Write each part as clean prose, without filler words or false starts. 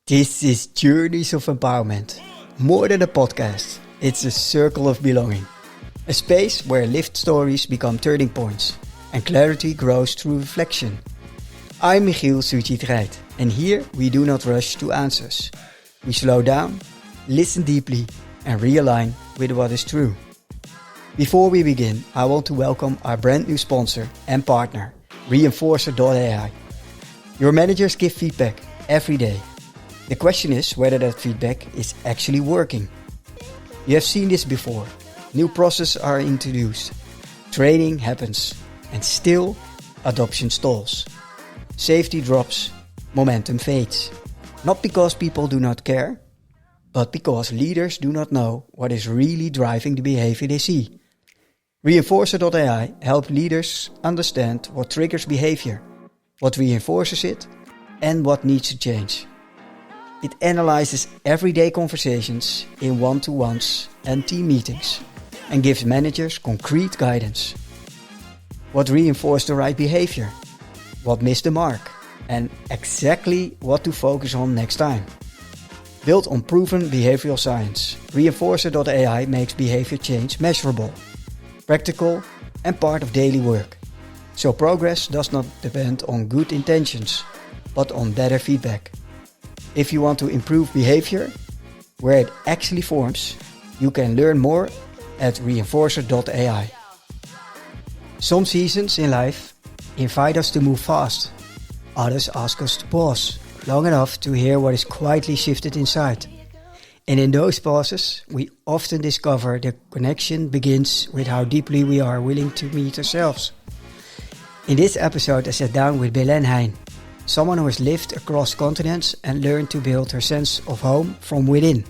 This is Journeys of Empowerment. More than a podcast, it's a circle of belonging. A space where lived stories become turning points and clarity grows through reflection. I'm Michiel Sujit, and here we do not rush to answers. We slow down, listen deeply, and realign with what is true. Before we begin, I want to welcome our brand new sponsor and partner, Reinforcer.ai. Your managers give feedback every day. The question is whether that feedback is actually working. You have seen this before. New processes are introduced. Training happens. And still, adoption stalls. Safety drops. Momentum fades. Not because people do not care, but because leaders do not know what is really driving the behavior they see. Reinforcer.ai helps leaders understand what triggers behavior, what reinforces it, and what needs to change. It analyzes everyday conversations in one-to-ones and team meetings and gives managers concrete guidance. What reinforced the right behavior, what missed the mark, and exactly what to focus on next time. Built on proven behavioral science, Reinforcer.ai makes behavior change measurable, practical, and part of daily work. So progress does not depend on good intentions, but on better feedback. If you want to improve behavior, where it actually forms, you can learn more at Reinforcer.ai. Some seasons in life invite us to move fast. Others ask us to pause long enough to hear what is quietly shifted inside. And in those pauses, we often discover the connection begins with how deeply we are willing to meet ourselves. In this episode, I sat down with Belén Hein, someone who has lived across continents and learned to build her sense of home from within.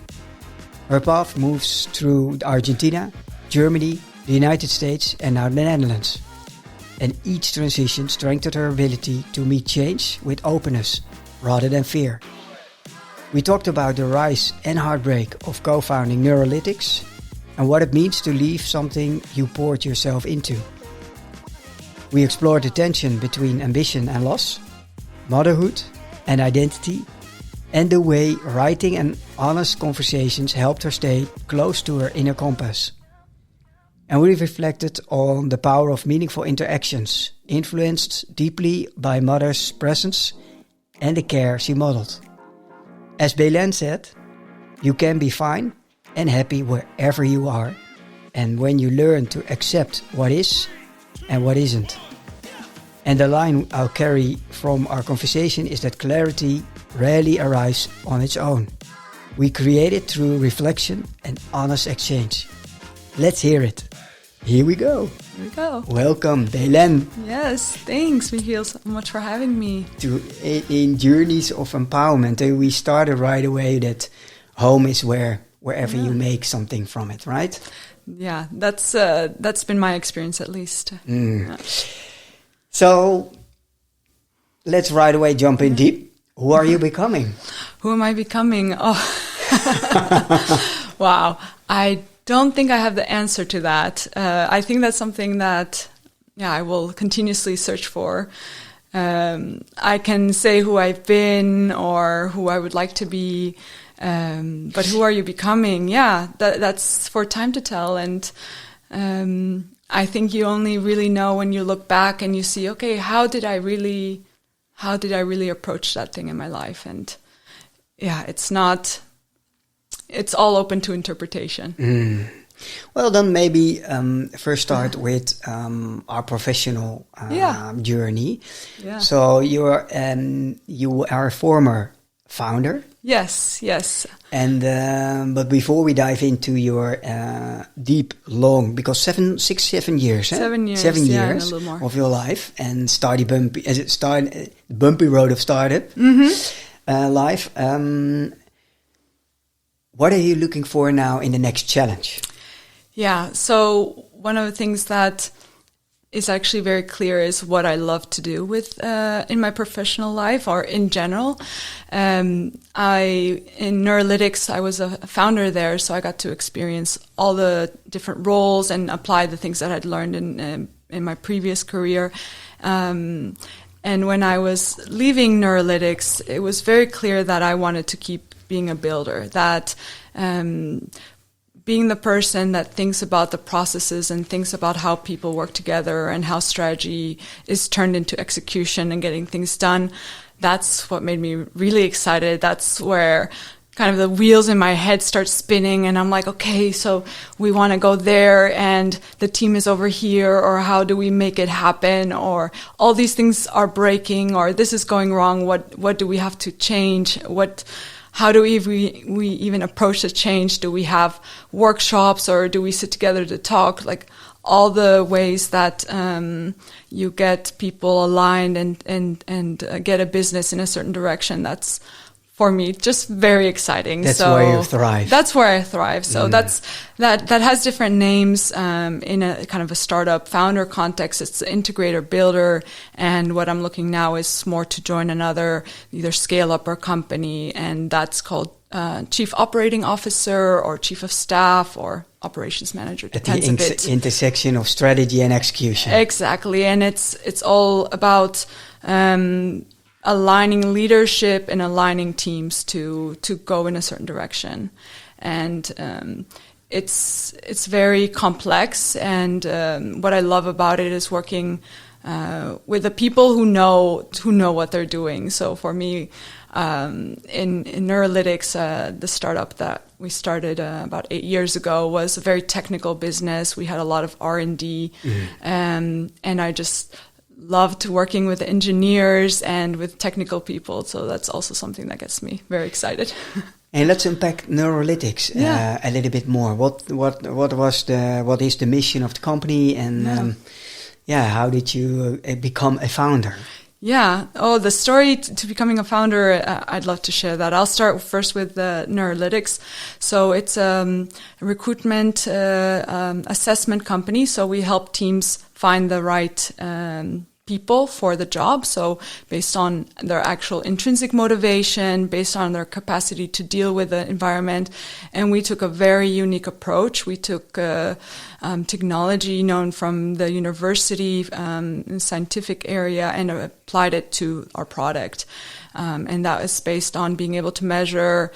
Her path moves through Argentina, Germany, the United States, and now the Netherlands. And each transition strengthened her ability to meet change with openness rather than fear. We talked about the rise and heartbreak of co-founding Neurolytics and what it means to leave something you poured yourself into. We explored the tension between ambition and loss, motherhood and identity, and the way writing and honest conversations helped her stay close to her inner compass. And we reflected on the power of meaningful interactions, influenced deeply by mother's presence and the care she modeled. As Belen said, you can be fine and happy wherever you are, and when you learn to accept what is and what isn't. And the line I'll carry from our conversation is that clarity rarely arrives on its own. We create it through reflection and honest exchange. Let's hear it. Here we go. Here we go. Welcome, Belén. Yes, thanks, Michiel, so much for having me. In Journeys of Empowerment, we started right away that home is wherever you make something from it, right? Yeah, that's been my experience at least. Yeah. So let's right away jump in deep. Who are you becoming? Who am I becoming? Oh, wow. I don't think I have the answer to that. I think that's something that, I will continuously search for. I can say who I've been or who I would like to be, but who are you becoming? Yeah, that's for time to tell. And I think you only really know when you look back and you see, okay, how did I really approach that thing in my life? And it's all open to interpretation. Well, then maybe first start with our professional journey. Yeah. So you are a former founder. Yes. And but before we dive into your deep, long, because 7 years, 7 years, 7 and years a little more. of your life, and bumpy road of startup life. What are you looking for now in the next challenge? Yeah, so one of the things that is actually very clear is what I love to do with in my professional life or in general. In Neurolytics, I was a founder there, so I got to experience all the different roles and apply the things that I'd learned in my previous career. And when I was leaving Neurolytics, it was very clear that I wanted to keep being a builder, that being the person that thinks about the processes and thinks about how people work together and how strategy is turned into execution and getting things done. That's what made me really excited. That's where kind of the wheels in my head start spinning, and I'm like, okay, so we want to go there and the team is over here, or how do we make it happen, or all these things are breaking, or this is going wrong. What do we have to change? How do we even approach the change? Do we have workshops, or do we sit together to talk? Like all the ways that you get people aligned and get a business in a certain direction. That's, for me, just very exciting. That's where you thrive. That's where I thrive. So that has different names in a kind of a startup founder context. It's integrator builder, and what I'm looking now is more to join another either scale up or company, and that's called chief operating officer or chief of staff or operations manager. At the intersection of strategy and execution. Exactly, and it's all about aligning leadership and aligning teams to go in a certain direction, and it's very complex. And what I love about it is working with the people who know what they're doing. So for me, in Neurolytics, the startup that we started about 8 years ago was a very technical business. We had a lot of R&D, and I just loved working with engineers and with technical people. So that's also something that gets me very excited. And let's unpack Neurolytics a little bit more. What is the mission of the company, and how did you become a founder? Yeah. Oh, the story to becoming a founder, I'd love to share that. I'll start first with Neurolytics. So it's a recruitment assessment company. So we help teams find the right people for the job. So based on their actual intrinsic motivation, based on their capacity to deal with the environment. And we took a very unique approach. We took technology known from the university scientific area and applied it to our product. And that was based on being able to measure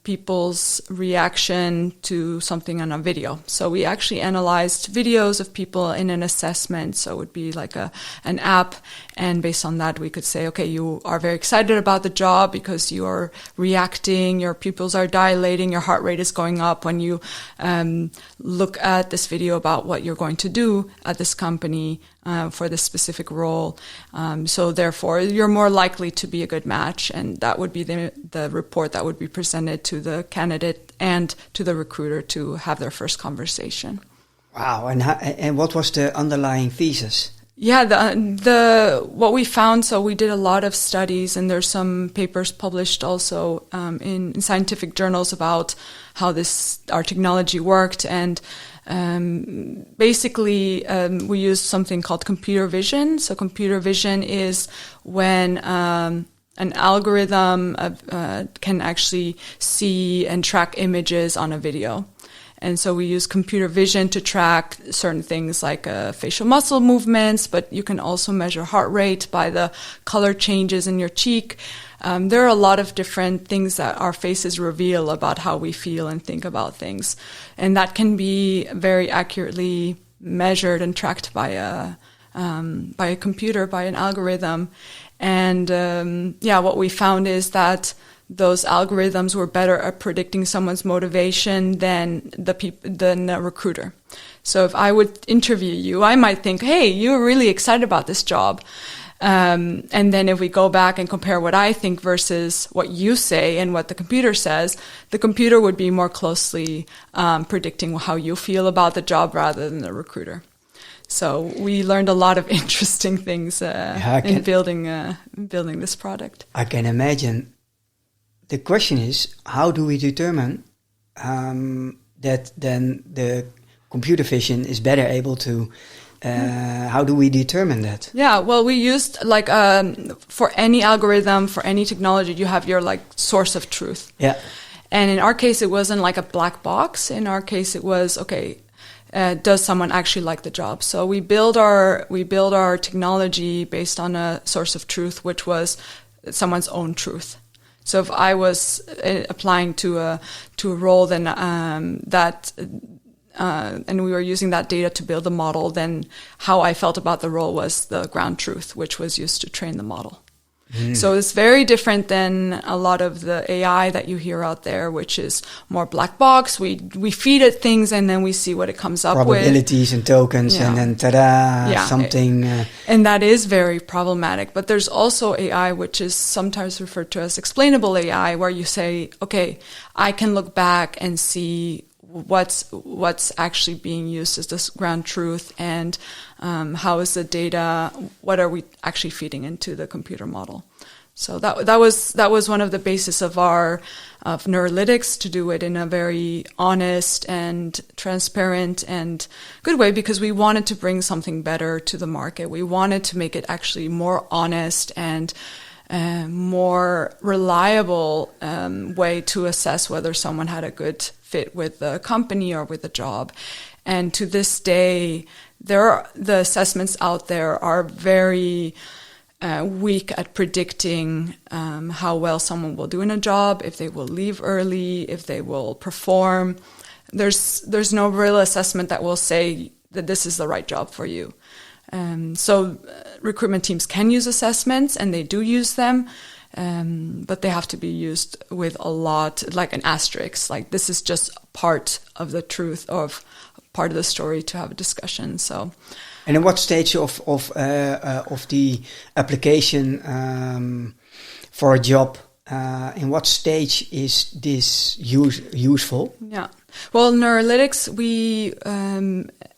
people's reaction to something on a video. So we actually analyzed videos of people in an assessment. So it would be like an app. And based on that, we could say, okay, you are very excited about the job because you are reacting, your pupils are dilating, your heart rate is going up when you look at this video about what you're going to do at this company for this specific role. So therefore, you're more likely to be a good match. And that would be the report that would be presented to the candidate and to the recruiter to have their first conversation. Wow. And what was the underlying thesis? Yeah, the what we found, so we did a lot of studies, and there's some papers published also in scientific journals about how our technology worked. And basically, we used something called computer vision. So computer vision is when an algorithm can actually see and track images on a video. And so we use computer vision to track certain things like facial muscle movements, but you can also measure heart rate by the color changes in your cheek. There are a lot of different things that our faces reveal about how we feel and think about things. And that can be very accurately measured and tracked by a computer, by an algorithm. And what we found is that those algorithms were better at predicting someone's motivation than the recruiter. So if I would interview you, I might think, hey, you're really excited about this job. And then if we go back and compare what I think versus what you say and what the computer says, the computer would be more closely predicting how you feel about the job rather than the recruiter. So we learned a lot of interesting things in building this product. I can imagine. The question is, how do we determine that then the computer vision is better able to, how do we determine that? Yeah, well, we used for any algorithm, for any technology, you have your source of truth. Yeah. And in our case, it wasn't like a black box. In our case, it was, okay, does someone actually like the job? So we build our technology based on a source of truth, which was someone's own truth. So if I was applying to a role, then and we were using that data to build the model, then how I felt about the role was the ground truth, which was used to train the model. So it's very different than a lot of the AI that you hear out there, which is more black box. We feed it things and then we see what it comes up with. Probabilities and tokens, and then ta-da, something. And that is very problematic. But there's also AI, which is sometimes referred to as explainable AI, where you say, okay, I can look back and see what's actually being used as this ground truth, and how is the data, what are we actually feeding into the computer model. So that was one of the basis of Neurolytics, to do it in a very honest and transparent and good way, because we wanted to bring something better to the market. We wanted to make it actually more honest and more reliable way to assess whether someone had a good fit with the company or with the job. And to this day, the assessments out there are very weak at predicting how well someone will do in a job, if they will leave early, if they will perform. There's no real assessment that will say that this is the right job for you. So recruitment teams can use assessments, and they do use them, but they have to be used with a lot, like an asterisk, like this is just part of the truth, of part of the story to have a discussion. So, and in what stage of the application for a job? In what stage is this useful? Yeah, well, Neurolytics, we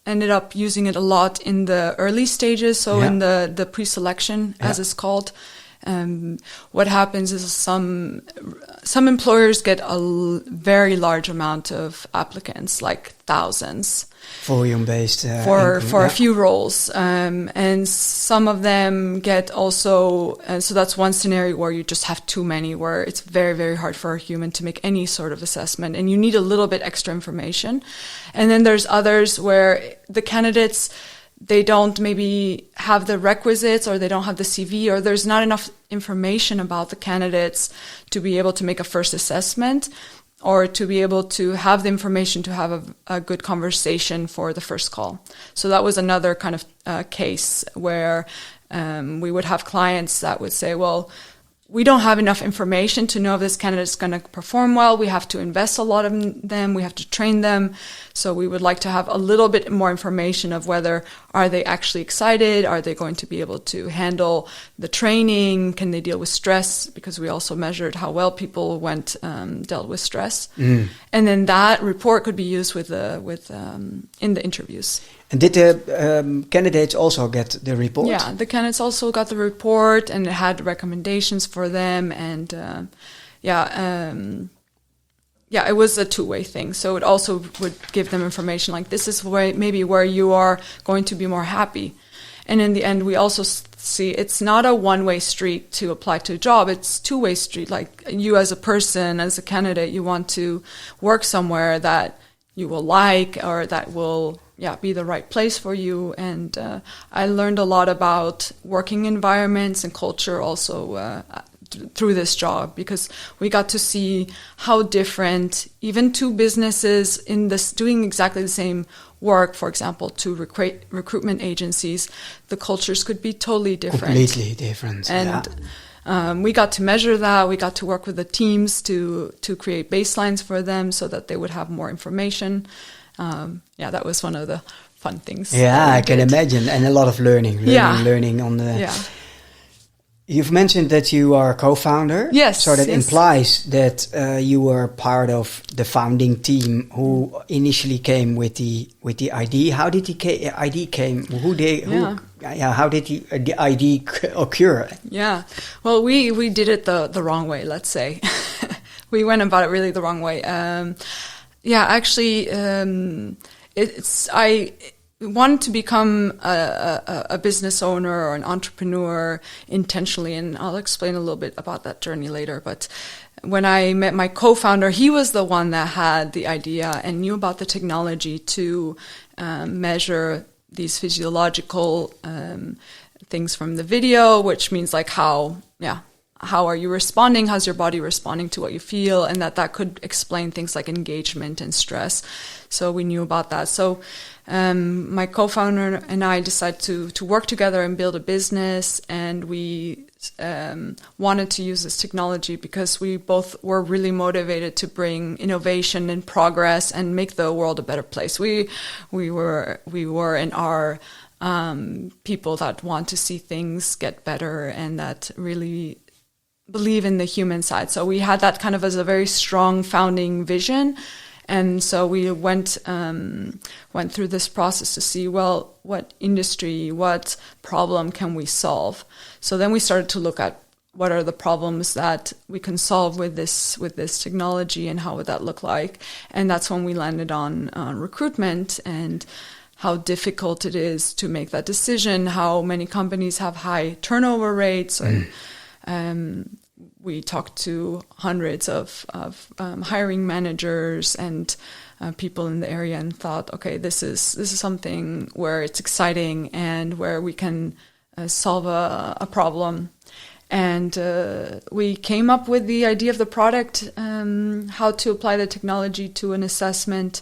ended up using it a lot in the early stages, so in the pre-selection, as it's called. What happens is some employers get a very large amount of applicants, like thousands, volume-based for a few roles, and some of them get also. So that's one scenario where you just have too many, where it's very, very hard for a human to make any sort of assessment, and you need a little bit extra information. And then there's others where the candidates, they don't maybe have the requisites, or they don't have the CV, or there's not enough information about the candidates to be able to make a first assessment, or to be able to have the information to have a good conversation for the first call. So that was another kind of case where we would have clients that would say, well, we don't have enough information to know if this candidate is going to perform well. We have to invest a lot of them. We have to train them. So we would like to have a little bit more information of whether, are they actually excited? Are they going to be able to handle the training? Can they deal with stress? Because we also measured how well people dealt with stress. And then that report could be used in the interviews. And did the candidates also get the report? Yeah, the candidates also got the report, and it had recommendations for them. And it was a two-way thing. So it also would give them information like, this is where you are going to be more happy. And in the end, we also see it's not a one-way street to apply to a job. It's two-way street. Like, you as a person, as a candidate, you want to work somewhere that you will like, or that will be the right place for you. And I learned a lot about working environments and culture also through this job, because we got to see how different even two businesses in this doing exactly the same work, for example, to recruitment agencies, the cultures could be totally different. Completely different. And we got to measure that. We got to work with the teams to create baselines for them so that they would have more information. That was one of the fun things. Yeah, I can imagine. And a lot of learning on the... Yeah. You've mentioned that you are a co-founder. Yes. So that implies that you were part of the founding team who initially came with the idea. How did the idea came? How did the idea occur? Yeah. Well, we did it the wrong way, let's say. We went about it really the wrong way. I wanted to become a business owner or an entrepreneur intentionally, and I'll explain a little bit about that journey later. But when I met my co-founder, he was the one that had the idea and knew about the technology to measure these physiological things from the video, which means like how are you responding? How's your body responding to what you feel? And that could explain things like engagement and stress. So we knew about that. So my co-founder and I decided to work together and build a business. And we wanted to use this technology because we both were really motivated to bring innovation and progress and make the world a better place. We were in our people that want to see things get better and that really believe in the human side. So we had that kind of as a very strong founding vision. And so we went through this process to see, well, what industry, what problem can we solve? So then we started to look at what are the problems that we can solve with this technology and how would that look like? And that's when we landed on recruitment and how difficult it is to make that decision, how many companies have high turnover rates. And we talked to hundreds of hiring managers and people in the area and thought, okay, this is something where it's exciting and where we can solve a problem. And we came up with the idea of the product, how to apply the technology to an assessment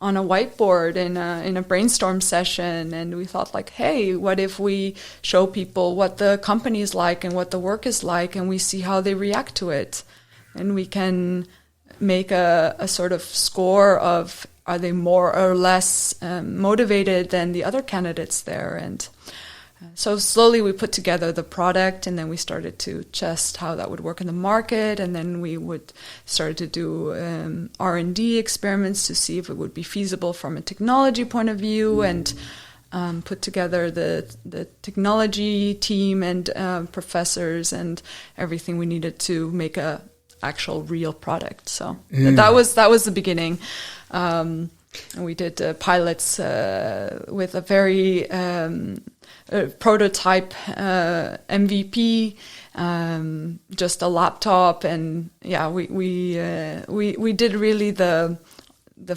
on a whiteboard in a brainstorm session. And we thought like, hey, what if we show people what the company is like and what the work is like, and we see how they react to it. And we can make a sort of score of, are they more or less motivated than the other candidates there? And so slowly we put together the product, and then we started to test how that would work in the market, and then we would start to do R&D experiments to see if it would be feasible from a technology point of view, and put together the technology team and professors and everything we needed to make a actual real product. So that was the beginning. And we did pilots with a very prototype MVP, just a laptop, and we did really the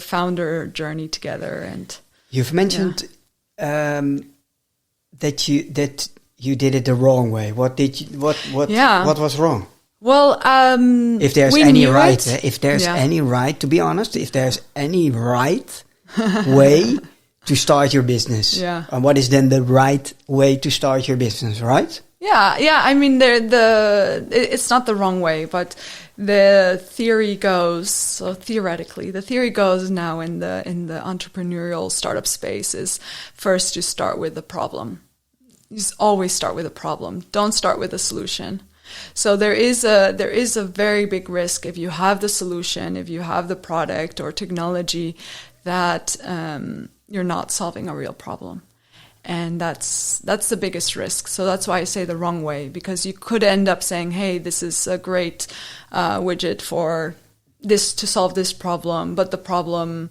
founder journey together. And you've mentioned that you did it the wrong way. What was wrong? Well, if there's any right, any right, to be honest, if there's any right way to start your business, and what is then the right way to start your business, right? Yeah. I mean, it's not the wrong way, but the theory goes. So theoretically, the theory goes now in the entrepreneurial startup space is first you start with the problem. You just always start with a problem. Don't start with a solution. So there is a very big risk if you have the solution, if you have the product or technology, that you're not solving a real problem. And that's the biggest risk. So that's why I say the wrong way, because you could end up saying, hey, this is a great widget for this to solve this problem, but the problem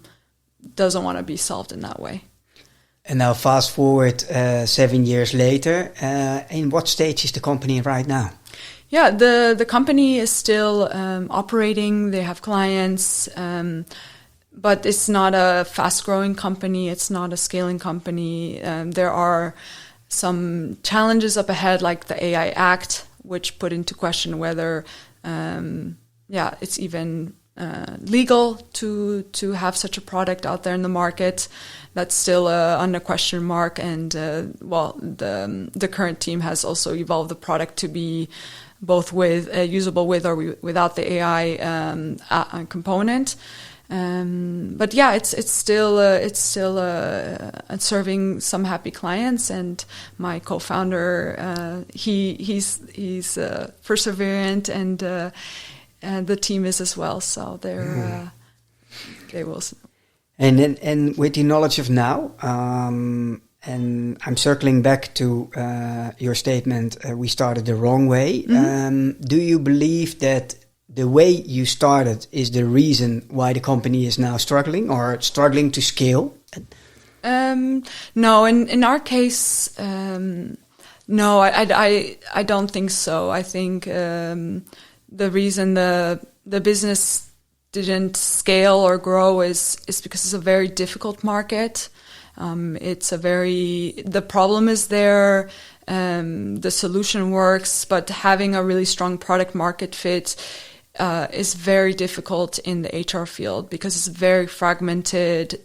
doesn't want to be solved in that way. And now fast forward 7 years later, in what stage is the company right now? Yeah, the company is still operating. They have clients, but it's not a fast-growing company. It's not a scaling company. There are some challenges up ahead, like the AI Act, which put into question whether, it's even legal to have such a product out there in the market. That's still under question mark. And the current team has also evolved the product to be both usable with or without the AI component. But yeah, it's still serving some happy clients, and my co-founder he's perseverant, and the team is as well. So they will. And with the knowledge of now, and I'm circling back to your statement, we started the wrong way. Mm-hmm. Do you believe that the way you started is the reason why the company is now struggling or struggling to scale? No, in our case, no, I don't think so. I think the reason the business didn't scale or grow is because it's a very difficult market. The problem is there, the solution works, but having a really strong product market fit is very difficult in the HR field because it's very fragmented.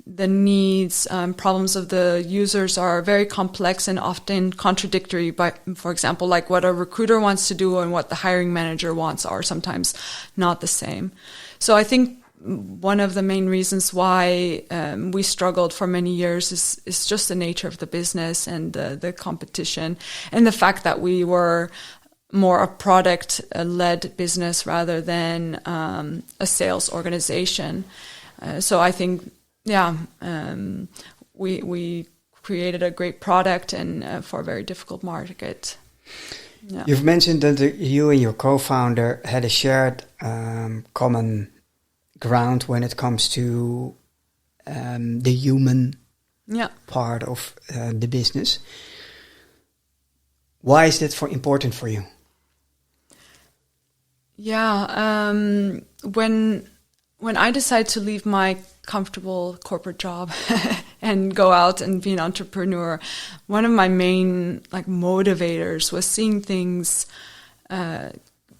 The needs, problems of the users are very complex and often contradictory. For example, like what a recruiter wants to do and what the hiring manager wants are sometimes not the same. So I think one of the main reasons why we struggled for many years is just the nature of the business and the competition and the fact that we were more a product-led business rather than a sales organization. So I think, we created a great product and for a very difficult market. Yeah. You've mentioned that you and your co-founder had a shared common ground when it comes to the human part of the business. Why is that important for you? Yeah, when I decided to leave my comfortable corporate job and go out and be an entrepreneur, one of my main motivators was seeing things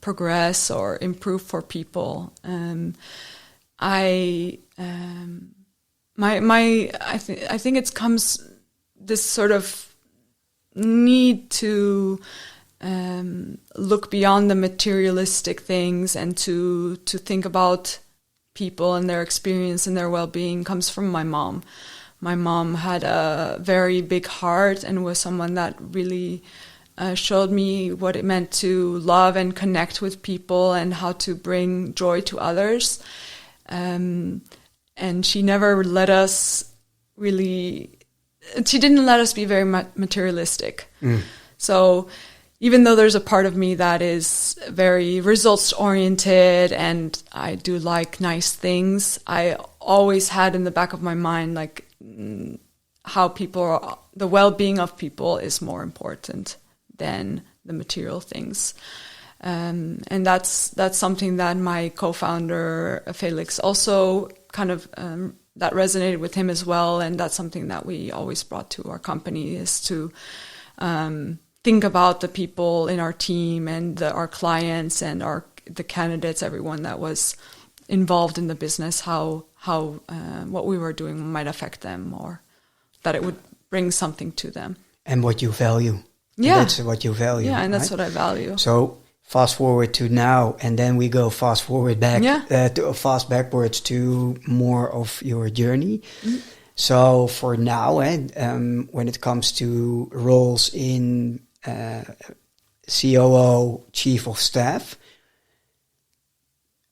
progress or improve for people. I think it comes this sort of need to look beyond the materialistic things and to think about people and their experience and their well-being comes from my mom. My mom had a very big heart and was someone that really showed me what it meant to love and connect with people and how to bring joy to others. And she never let us she didn't let us be very materialistic. So even though there's a part of me that is very results oriented and I do like nice things, I always had in the back of my mind, how the well-being of people is more important than the material things. And that's something that my co-founder Felix also kind of that resonated with him as well, and that's something that we always brought to our company is to think about the people in our team and our clients and the candidates, everyone that was involved in the business, how what we were doing might affect them or that it would bring something to them. And what you value. Yeah. And that's what you value. Yeah, and that's what I value. So fast forward to now, and then we go fast forward back, fast backwards to more of your journey. Mm-hmm. So for now, when it comes to roles in COO, Chief of Staff,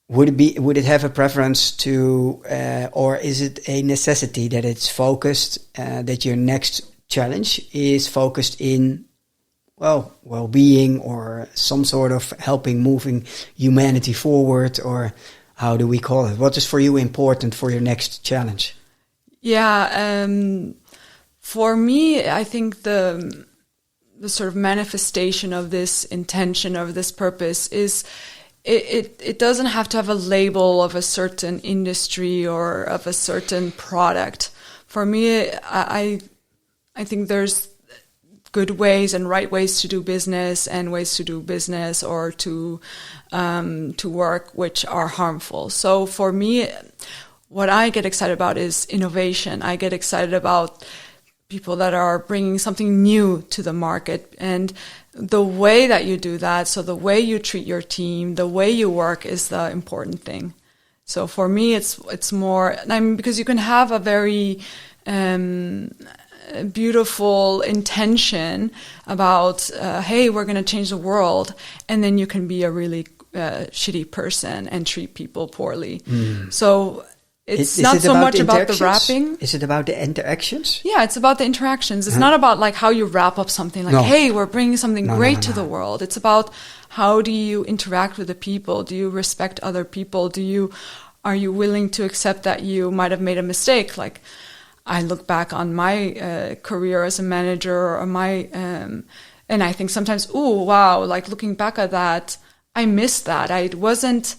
would it have a preference to, or is it a necessity that it's focused, that your next challenge is focused in, well-being or some sort of helping moving humanity forward, or how do we call it? What is for you important for your next challenge? Yeah, for me, I think the sort of manifestation of this intention, of this purpose is it doesn't have to have a label of a certain industry or of a certain product. For me, I think there's good ways and right ways to do business and ways to do business or to work which are harmful. So for me, what I get excited about is innovation. I get excited about people that are bringing something new to the market, and the way that you do that, so the way you treat your team, the way you work is the important thing. So for me, it's more, because you can have a very beautiful intention about, hey, we're going to change the world, and then you can be a really shitty person and treat people poorly. So it's not so much about the wrapping. Is it about the interactions? Yeah, it's about the interactions. It's not about how you wrap up something hey, we're bringing something great to the world. It's about how do you interact with the people? Do you respect other people? Are you willing to accept that you might have made a mistake? I look back on my career as a manager or and I think sometimes, looking back at that, I missed that. I wasn't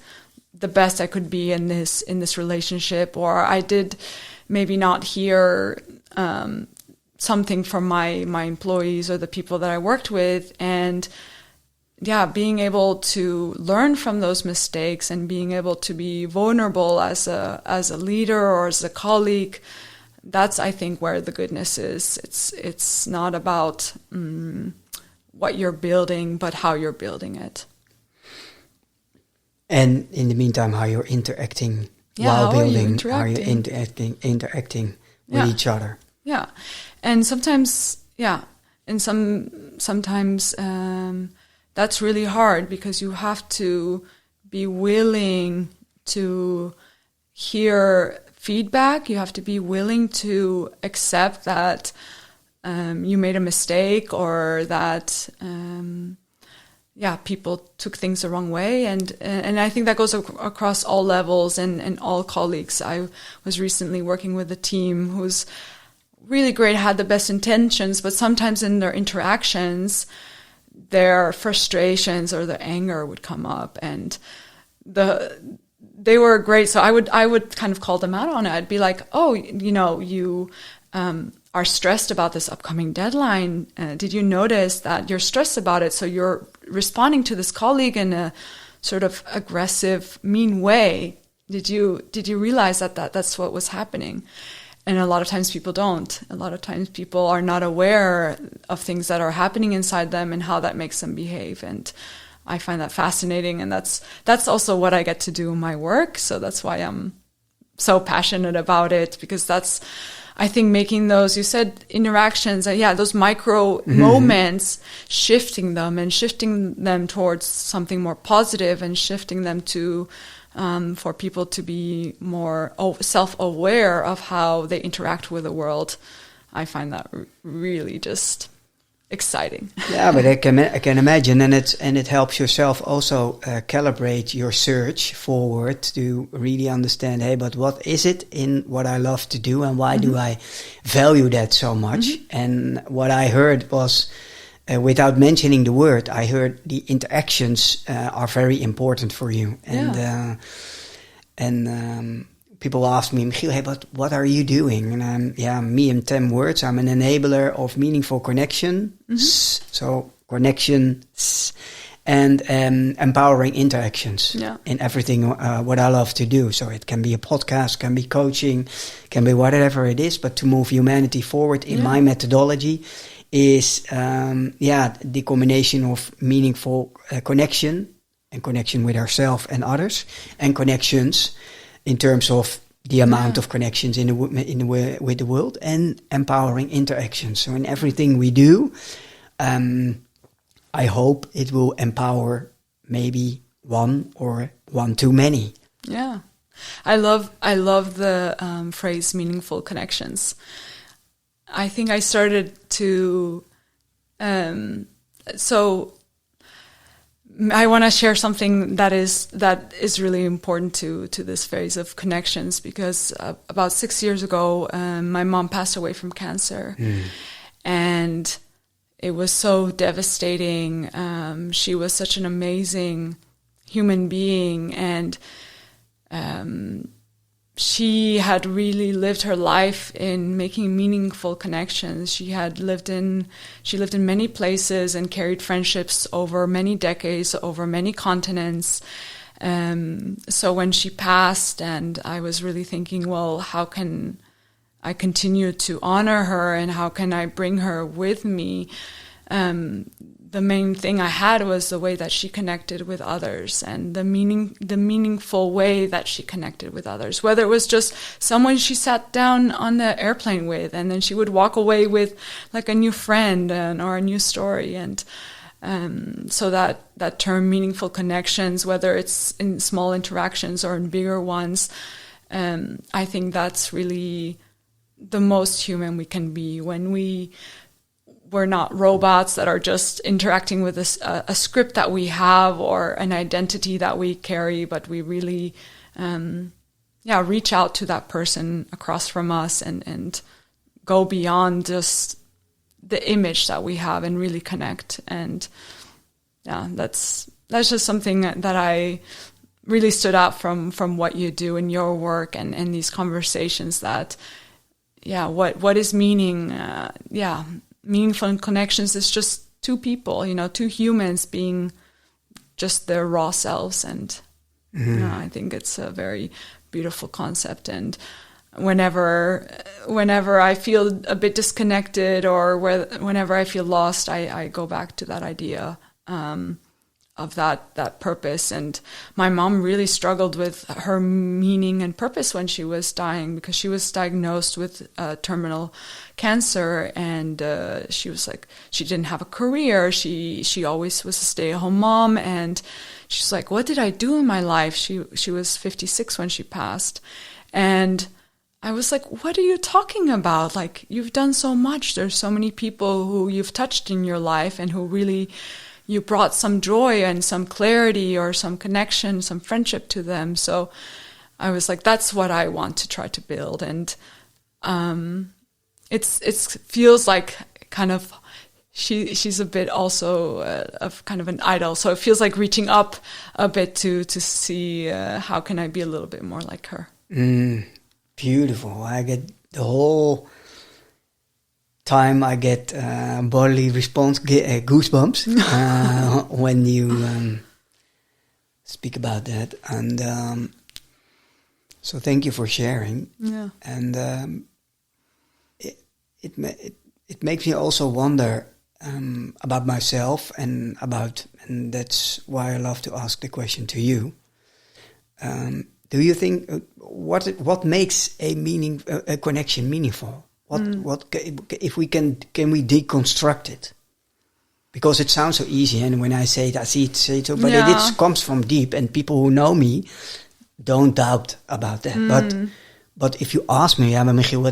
the best I could be in this relationship, or I did maybe not hear something from my employees or the people that I worked with. And yeah, being able to learn from those mistakes and being able to be vulnerable as a leader or as a colleague, that's, I think, where the goodness is. It's not about what you're building, but how you're building it. And in the meantime, how you're interacting while building, how you're interacting with each other. Yeah. And sometimes, sometimes that's really hard, because you have to be willing to hear feedback. You have to be willing to accept that you made a mistake, or that people took things the wrong way, and I think that goes across all levels and all colleagues. I was recently working with a team who's really great, had the best intentions, but sometimes in their interactions, their frustrations or their anger would come up, and they were great. So I would kind of call them out on it. I'd be like, oh, you are stressed about this upcoming deadline. Did you notice that you're stressed about it? So you're responding to this colleague in a sort of aggressive, mean way. Did you realize that's what was happening? And a lot of times people don't. A lot of times people are not aware of things that are happening inside them and how that makes them behave. And I find that fascinating. And that's also what I get to do in my work. So that's why I'm so passionate about it, because that's, I think, making those, you said interactions, those micro moments, shifting them towards something more positive, and shifting them to for people to be more self-aware of how they interact with the world. I find that really just exciting. Yeah, but I can imagine, and it helps yourself also calibrate your search forward to really understand, hey, but what is it in what I love to do, and why do I value that so much? And what I heard was, without mentioning the word, I heard the interactions are very important for you. And people ask me, Michiel, hey, but what are you doing? And me in 10 words, I'm an enabler of meaningful connections. So connections and empowering interactions in everything what I love to do. So it can be a podcast, can be coaching, can be whatever it is, but to move humanity forward in my methodology is the combination of meaningful connection and connection with ourselves and others, and connections in terms of the amount of connections with the world, and empowering interactions. So in everything we do, I hope it will empower maybe one or one too many. Yeah, I love the phrase meaningful connections. I think I started to, so I want to share something that is really important to this phase of connections, because about 6 years ago, my mom passed away from cancer, and it was so devastating. She was such an amazing human being, and she had really lived her life in making meaningful connections. She lived in many places and carried friendships over many decades, over many continents. So when she passed, and I was really thinking, well, how can I continue to honor her, and how can I bring her with me? The main thing I had was the way that she connected with others, and the meaningful way that she connected with others, whether it was just someone she sat down on the airplane with, and then she would walk away with like a new friend or a new story. And so that term meaningful connections, whether it's in small interactions or in bigger ones, I think that's really the most human we can be, when we're not robots that are just interacting with a script that we have or an identity that we carry, but we really, reach out to that person across from us and go beyond just the image that we have and really connect. And that's that's just something that I really stood out from what you do in your work and these conversations. That what is meaning? Meaningful connections is just two people, two humans being just their raw selves, and I think it's a very beautiful concept. And whenever I feel a bit disconnected or whenever I feel lost, I go back to that idea of that purpose. And my mom really struggled with her meaning and purpose when she was dying, because she was diagnosed with terminal cancer, and she was like, she didn't have a career. She always was a stay-at-home mom, and she's like, what did I do in my life? She was 56 when she passed, and I was like, what are you talking about? Like, you've done so much. There's so many people who you've touched in your life and who really, you brought some joy and some clarity or some connection, some friendship to them. So I was like, that's what I want to try to build. And it feels like kind of, she's a bit also of kind of an idol. So it feels like reaching up a bit to see how can I be a little bit more like her. Beautiful. I get the whole time I get bodily response, goosebumps when you speak about that. And so thank you for sharing. Yeah. And it makes me also wonder about myself and that's why I love to ask the question to you. Do you think what makes a connection meaningful? What if we can we deconstruct it? Because it sounds so easy, and when I say it, I say it so, but it comes from deep, and people who know me don't doubt about that. But if you ask me, Michiel,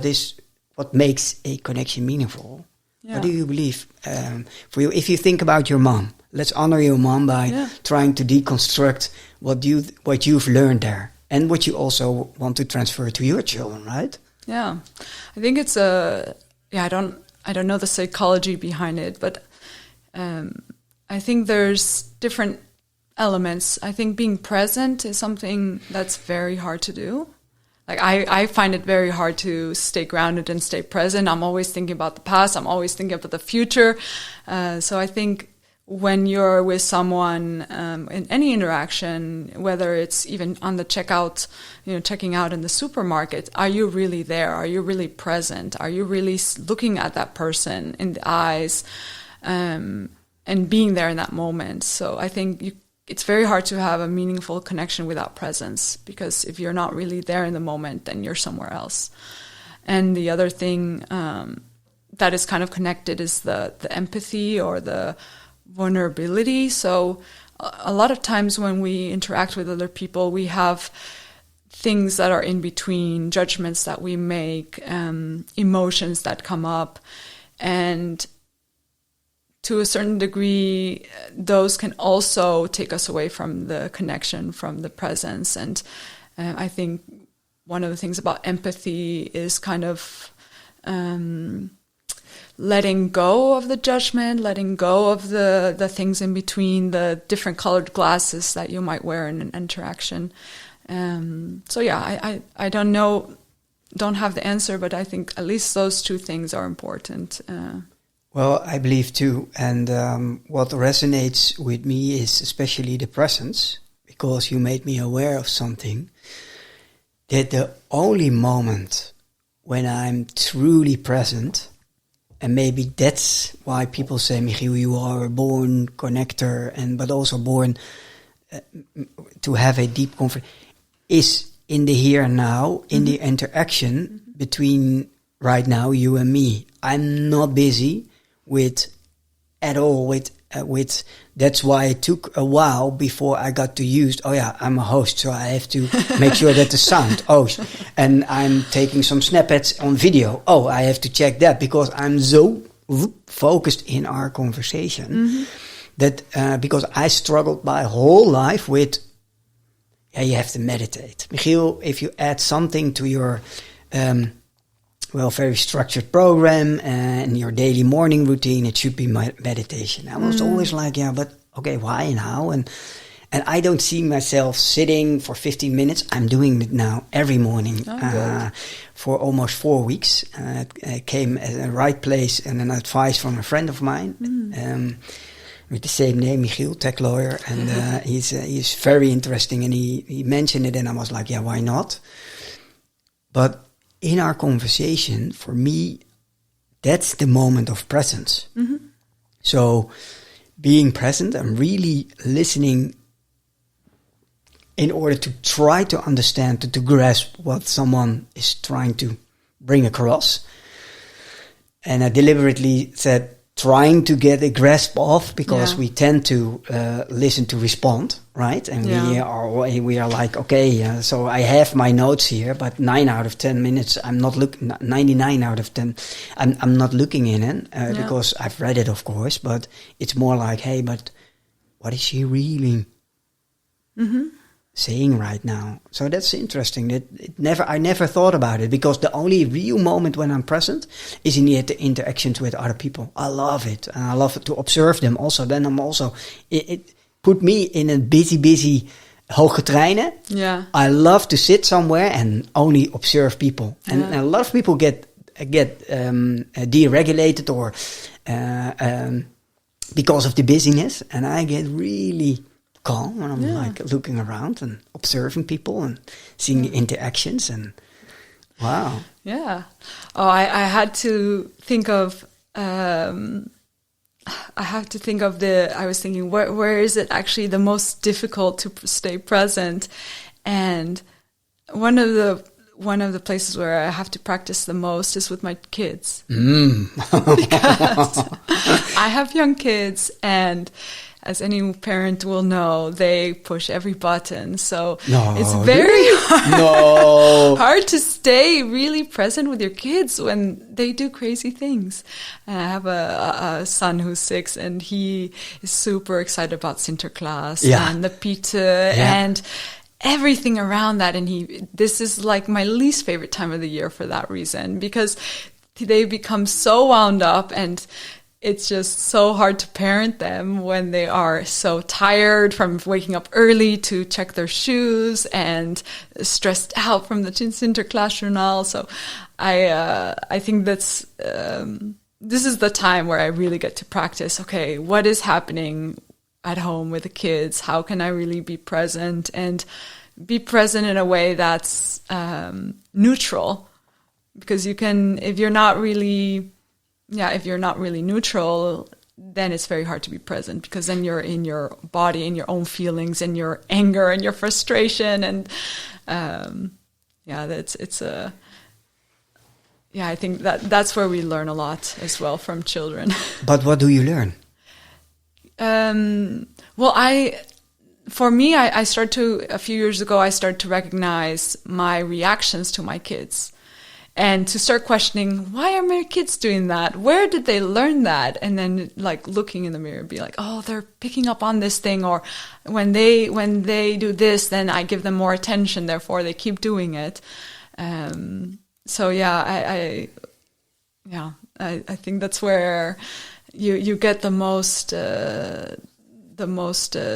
what makes a connection meaningful? Yeah. What do you believe? For you, if you think about your mom, let's honor your mom by trying to deconstruct what you've learned there, and what you also want to transfer to your children, right? Yeah, I think it's I don't know the psychology behind it, but I think there's different elements. I think being present is something that's very hard to do. Like I find it very hard to stay grounded and stay present. I'm always thinking about the past. I'm always thinking about the future. So I think when you're with someone in any interaction, whether it's even on the checkout, checking out in the supermarket, are you really there? Are you really present? Are you really looking at that person in the eyes and being there in that moment? So I think it's very hard to have a meaningful connection without presence, because if you're not really there in the moment, then you're somewhere else. And the other thing that is kind of connected is the empathy or the vulnerability. So a lot of times when we interact with other people, we have things that are in between, judgments that we make, emotions that come up, and to a certain degree, those can also take us away from the connection, from the presence. And I think one of the things about empathy is kind of letting go of the judgment, letting go of the things in between, the different colored glasses that you might wear in an interaction. So yeah, I don't know, don't have the answer, but I think at least those two things are important. Well, I believe too. And what resonates with me is especially the presence, because you made me aware of something, that the only moment when I'm truly present, and maybe that's why people say, Michiel, you are a born connector, but also born to have a deep conversation, is in the here and now, in the interaction between right now, you and me. I'm not busy with that's why it took a while before I got to use, I'm a host, so I have to make sure that the sound, and I'm taking some snippets on video. I have to check that because I'm so focused in our conversation that because I struggled my whole life with, you have to meditate. Michiel, if you add something to your very structured program and your daily morning routine, it should be meditation. I was always like, but okay, why now? And I don't see myself sitting for 15 minutes. I'm doing it now every morning for almost 4 weeks. It came at the right place and an advice from a friend of mine with the same name, Michiel, tech lawyer. And he's very interesting. And he mentioned it and I was like, yeah, why not? But in our conversation, for me, that's the moment of presence. Mm-hmm. So being present and really listening in order to try to understand, to grasp what someone is trying to bring across. And I deliberately said, trying to get a grasp of, because we tend to listen to respond, right? And we are like, okay, so I have my notes here, but 9 out of 10 minutes, I'm not looking, 99 out of 10, I'm not looking in it, because I've read it, of course, but it's more like, hey, but what is she really saying right now? So that's interesting. I never thought about it, because the only real moment when I'm present is in the interactions with other people. I love it, and I love it to observe them. Also, then I'm also it put me in a busy hoge treinen. Yeah, I love to sit somewhere and only observe people, and a lot of people get deregulated or because of the busyness, and I get really calm when I'm like looking around and observing people and seeing the interactions, and wow. Yeah. Oh, I had to think of I was thinking, where is it actually the most difficult to stay present? And one of the places where I have to practice the most is with my kids. Because I have young kids, and as any parent will know, they push every button. So it's very hard to stay really present with your kids when they do crazy things. And I have a son who's 6, and he is super excited about Sinterklaas and the Pieten and everything around that. And this is like my least favorite time of the year for that reason, because they become so wound up, and it's just so hard to parent them when they are so tired from waking up early to check their shoes and stressed out from the Sinterklaas journal. So I think that's this is the time where I really get to practice. Okay, what is happening at home with the kids? How can I really be present, and be present in a way that's neutral? Because you can, if you're not really neutral, then it's very hard to be present, because then you're in your body, in your own feelings, and your anger and your frustration. And I think that's where we learn a lot as well from children. But what do you learn? A few years ago, I started to recognize my reactions to my kids. And to start questioning, why are my kids doing that? Where did they learn that? And then like looking in the mirror and be like, oh, they're picking up on this thing. Or when they do this, then I give them more attention. Therefore, they keep doing it. I think that's where you get the most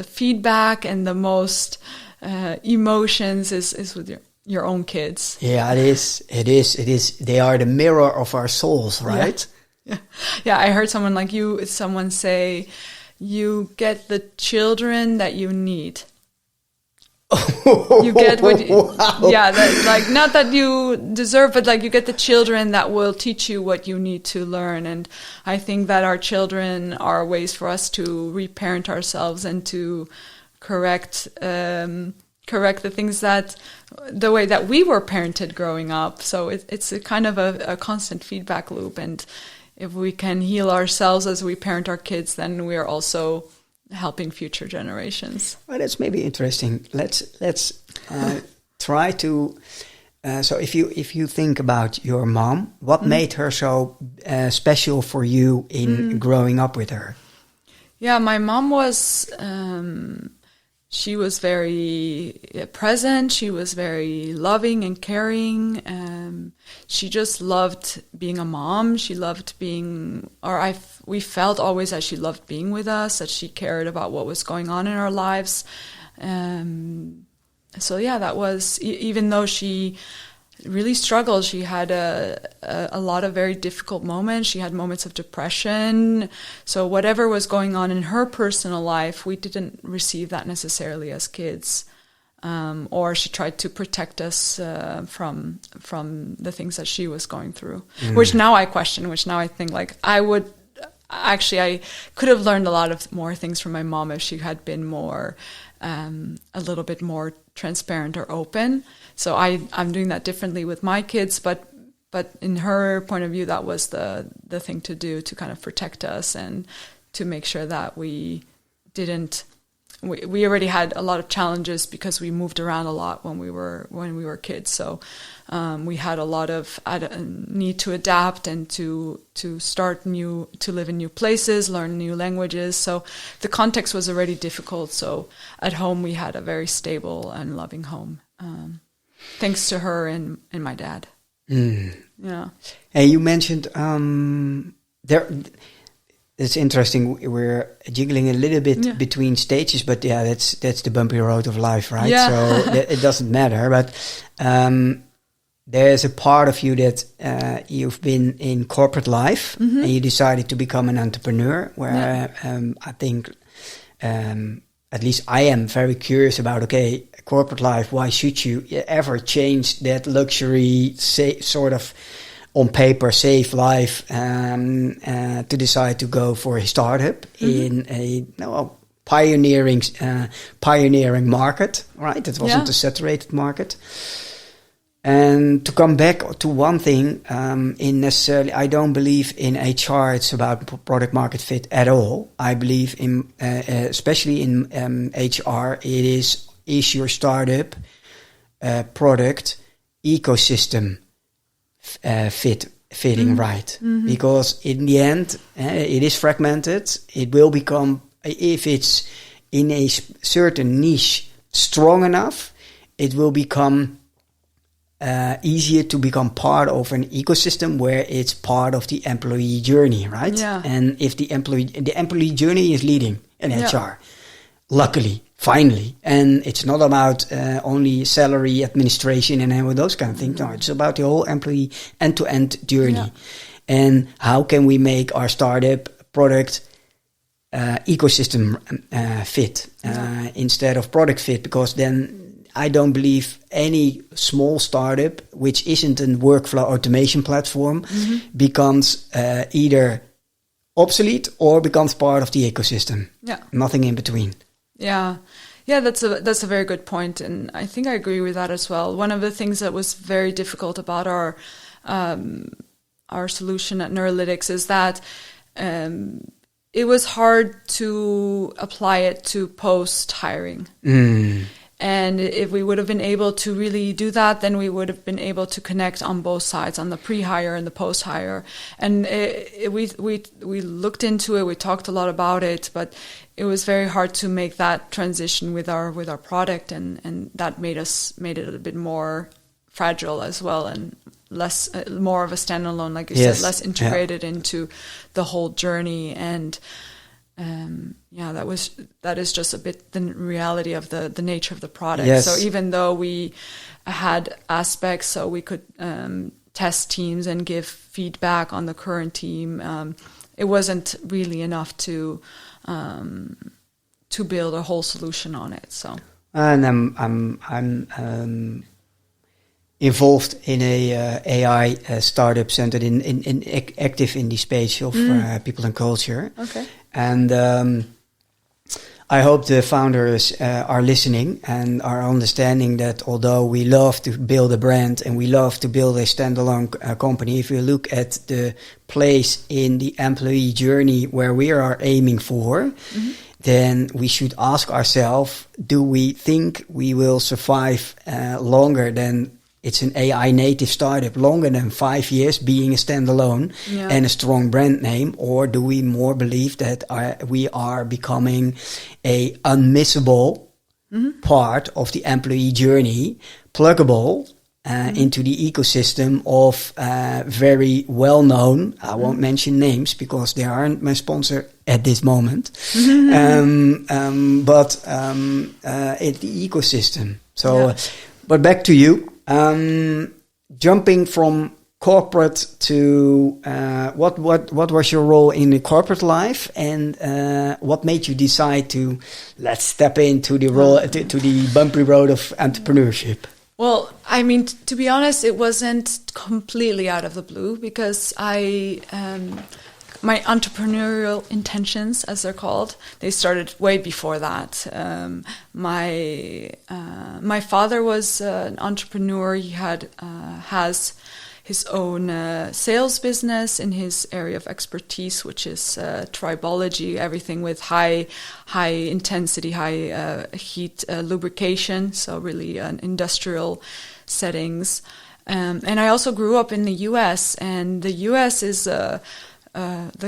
feedback and the most emotions is with your own kids. Yeah, it is. They are the mirror of our souls, right? Yeah. I heard someone say, you get the children that you need. You get what not that you deserve, but like you get the children that will teach you what you need to learn. And I think that our children are ways for us to reparent ourselves and to correct the things the way that we were parented growing up. So it's a kind of a constant feedback loop. And if we can heal ourselves as we parent our kids, then we are also helping future generations. Well, that's maybe interesting. Let's try to. So if you think about your mom, what made her so special for you in growing up with her? Yeah, my mom was. she was very present. She was very loving and caring. She just loved being a mom. She loved being, we felt always that she loved being with us, that she cared about what was going on in our lives. So yeah, that was, even though she really struggled, she had a lot of very difficult moments. She had moments of depression. So whatever was going on in her personal life, we didn't receive that necessarily as kids. Or she tried to protect us from the things that she was going through, which now I question, which now I think like I could have learned a lot of more things from my mom if she had been more, a little bit more transparent or open. So I'm doing that differently with my kids, but in her point of view, that was the thing to do, to kind of protect us and to make sure that we already had a lot of challenges because we moved around a lot when we were kids. So we had a lot of need to adapt and to live in new places, learn new languages. So the context was already difficult. So at home we had a very stable and loving home, thanks to her and my dad. Yeah. And you mentioned there. It's interesting. We're jiggling a little bit between stages, but yeah, that's the bumpy road of life, right? Yeah. So it doesn't matter. But there's a part of you that you've been in corporate life and you decided to become an entrepreneur. Where I think, at least I am very curious about. Okay, corporate life. Why should you ever change that luxury, sort of, on paper, safe life, to decide to go for a startup in a pioneering market, right? It wasn't a saturated market. And to come back to one thing, I don't believe in HR. It's about product market fit at all. I believe in, especially in HR, it is your startup product ecosystem fitting right, because in the end it is fragmented. It will become, if it's in a certain niche strong enough, it will become easier to become part of an ecosystem where it's part of the employee journey, right? And if the employee journey is leading in HR, luckily, finally, and it's not about only salary administration and all those kind of things. No, it's about the whole employee end-to-end journey. And how can we make our startup product ecosystem fit instead of product fit? Because then I don't believe any small startup, which isn't a workflow automation platform, becomes either obsolete or becomes part of the ecosystem. Nothing in between. Yeah, that's a very good point, and I think I agree with that as well. One of the things that was very difficult about our solution at Neurolytics is that it was hard to apply it to post-hiring. And if we would have been able to really do that, then we would have been able to connect on both sides, on the pre-hire and the post-hire. And we looked into it, we talked a lot about it, but it was very hard to make that transition with our product, and that made it a bit more fragile as well, and more of a standalone, like you said, less integrated into the whole journey. And that is just a bit the reality of the nature of the product. So even though we had aspects so we could test teams and give feedback on the current team, it wasn't really enough to build a whole solution on it. So, and I'm involved in a AI startup centered in active in the space of people and culture. Okay. And I hope the founders are listening and are understanding that although we love to build a brand and we love to build a standalone company, if you look at the place in the employee journey where we are aiming for, then we should ask ourselves, do we think we will survive longer than it's an AI native startup, longer than 5 years being a standalone and a strong brand name? Or do we more believe that we are becoming a unmissable part of the employee journey, pluggable into the ecosystem of very well-known, I won't mention names because they aren't my sponsor at this moment, but it's the ecosystem. So, but back to you, jumping from corporate to what was your role in the corporate life, and what made you decide to let's step into the role to the bumpy road of entrepreneurship? Well, I mean, to be honest, it wasn't completely out of the blue, because my entrepreneurial intentions, as they're called, they started way before that. My father was an entrepreneur. He has his own sales business in his area of expertise, which is tribology, everything with high intensity, high heat lubrication, so really industrial settings. And I also grew up in the U.S., and the U.S. is the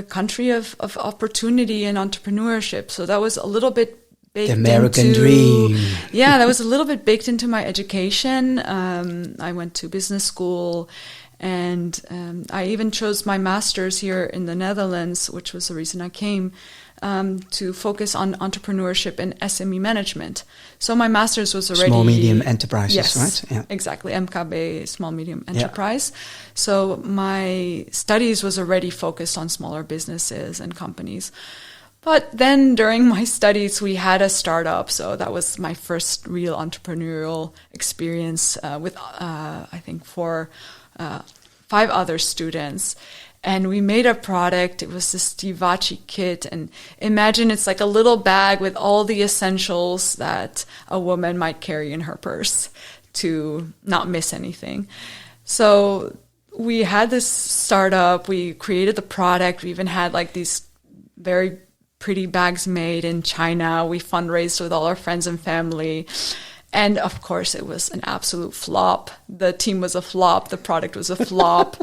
country of opportunity and entrepreneurship. So that was a little bit baked into... The American dream. Yeah, that was a little bit baked into my education. I went to business school, and I even chose my master's here in the Netherlands, which was the reason I came, to focus on entrepreneurship and SME management. So my master's was already... Small, medium enterprises, yes, right? Yeah. Exactly, MKB, small, medium enterprise. Yeah. So my studies was already focused on smaller businesses and companies. But then during my studies, we had a startup. So that was my first real entrepreneurial experience with, I think, 5 other students. And we made a product. It was this Stivaci kit. And imagine it's like a little bag with all the essentials that a woman might carry in her purse to not miss anything. So we had this startup. We created the product. We even had like these very pretty bags made in China. We fundraised with all our friends and family. And of course, it was an absolute flop. The team was a flop. The product was a flop.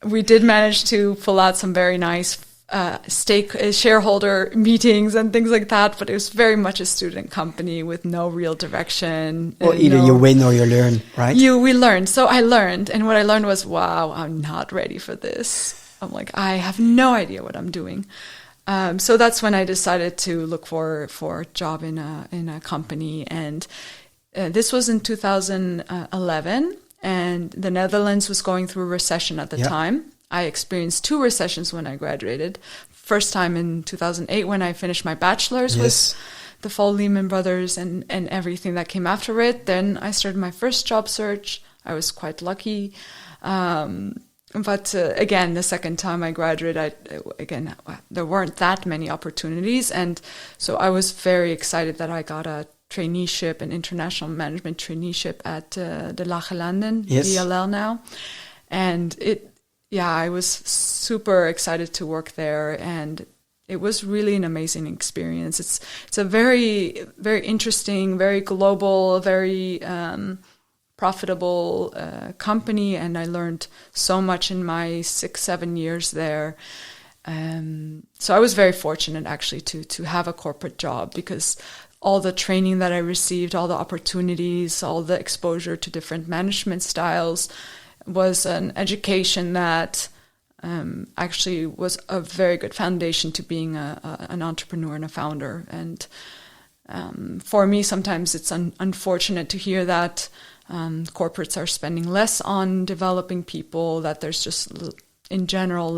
We did manage to pull out some very nice shareholder meetings and things like that, but it was very much a student company with no real direction. Or either you win or you learn, right? We learned. So I learned, and what I learned was, wow, I'm not ready for this. I'm like, I have no idea what I'm doing. So that's when I decided to look for a job in a company, and this was in 2011. And the Netherlands was going through a recession at the time. I experienced 2 recessions when I graduated. First time in 2008 when I finished my bachelor's with the fall Lehman Brothers and everything that came after it. Then I started my first job search. I was quite lucky. But again, the second time I graduated, there weren't that many opportunities. And so I was very excited that I got a traineeship, an international management traineeship at the Lage Landen, DLL now. And I was super excited to work there, and it was really an amazing experience. It's a very, very interesting, very global, very profitable company, and I learned so much in my 6-7 years there. So I was very fortunate actually to have a corporate job, because all the training that I received, all the opportunities, all the exposure to different management styles was an education that actually was a very good foundation to being an entrepreneur and a founder. And for me, sometimes it's unfortunate to hear that corporates are spending less on developing people, that there's just in general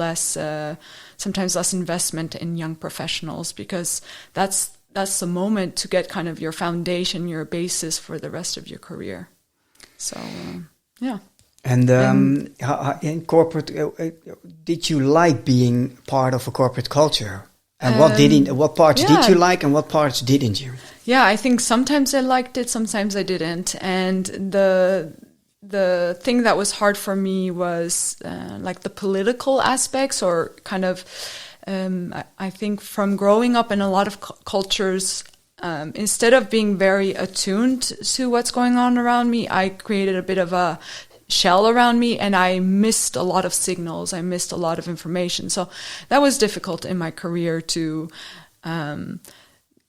sometimes less investment in young professionals, because that's the moment to get kind of your foundation, your basis for the rest of your career. So, yeah. And in corporate, did you like being part of a corporate culture? And what parts did you like and what parts didn't you? Yeah, I think sometimes I liked it, sometimes I didn't. And the thing that was hard for me was like the political aspects, or kind of I think from growing up in a lot of cultures, instead of being very attuned to what's going on around me, I created a bit of a shell around me, and I missed a lot of signals. I missed a lot of information. So that was difficult in my career to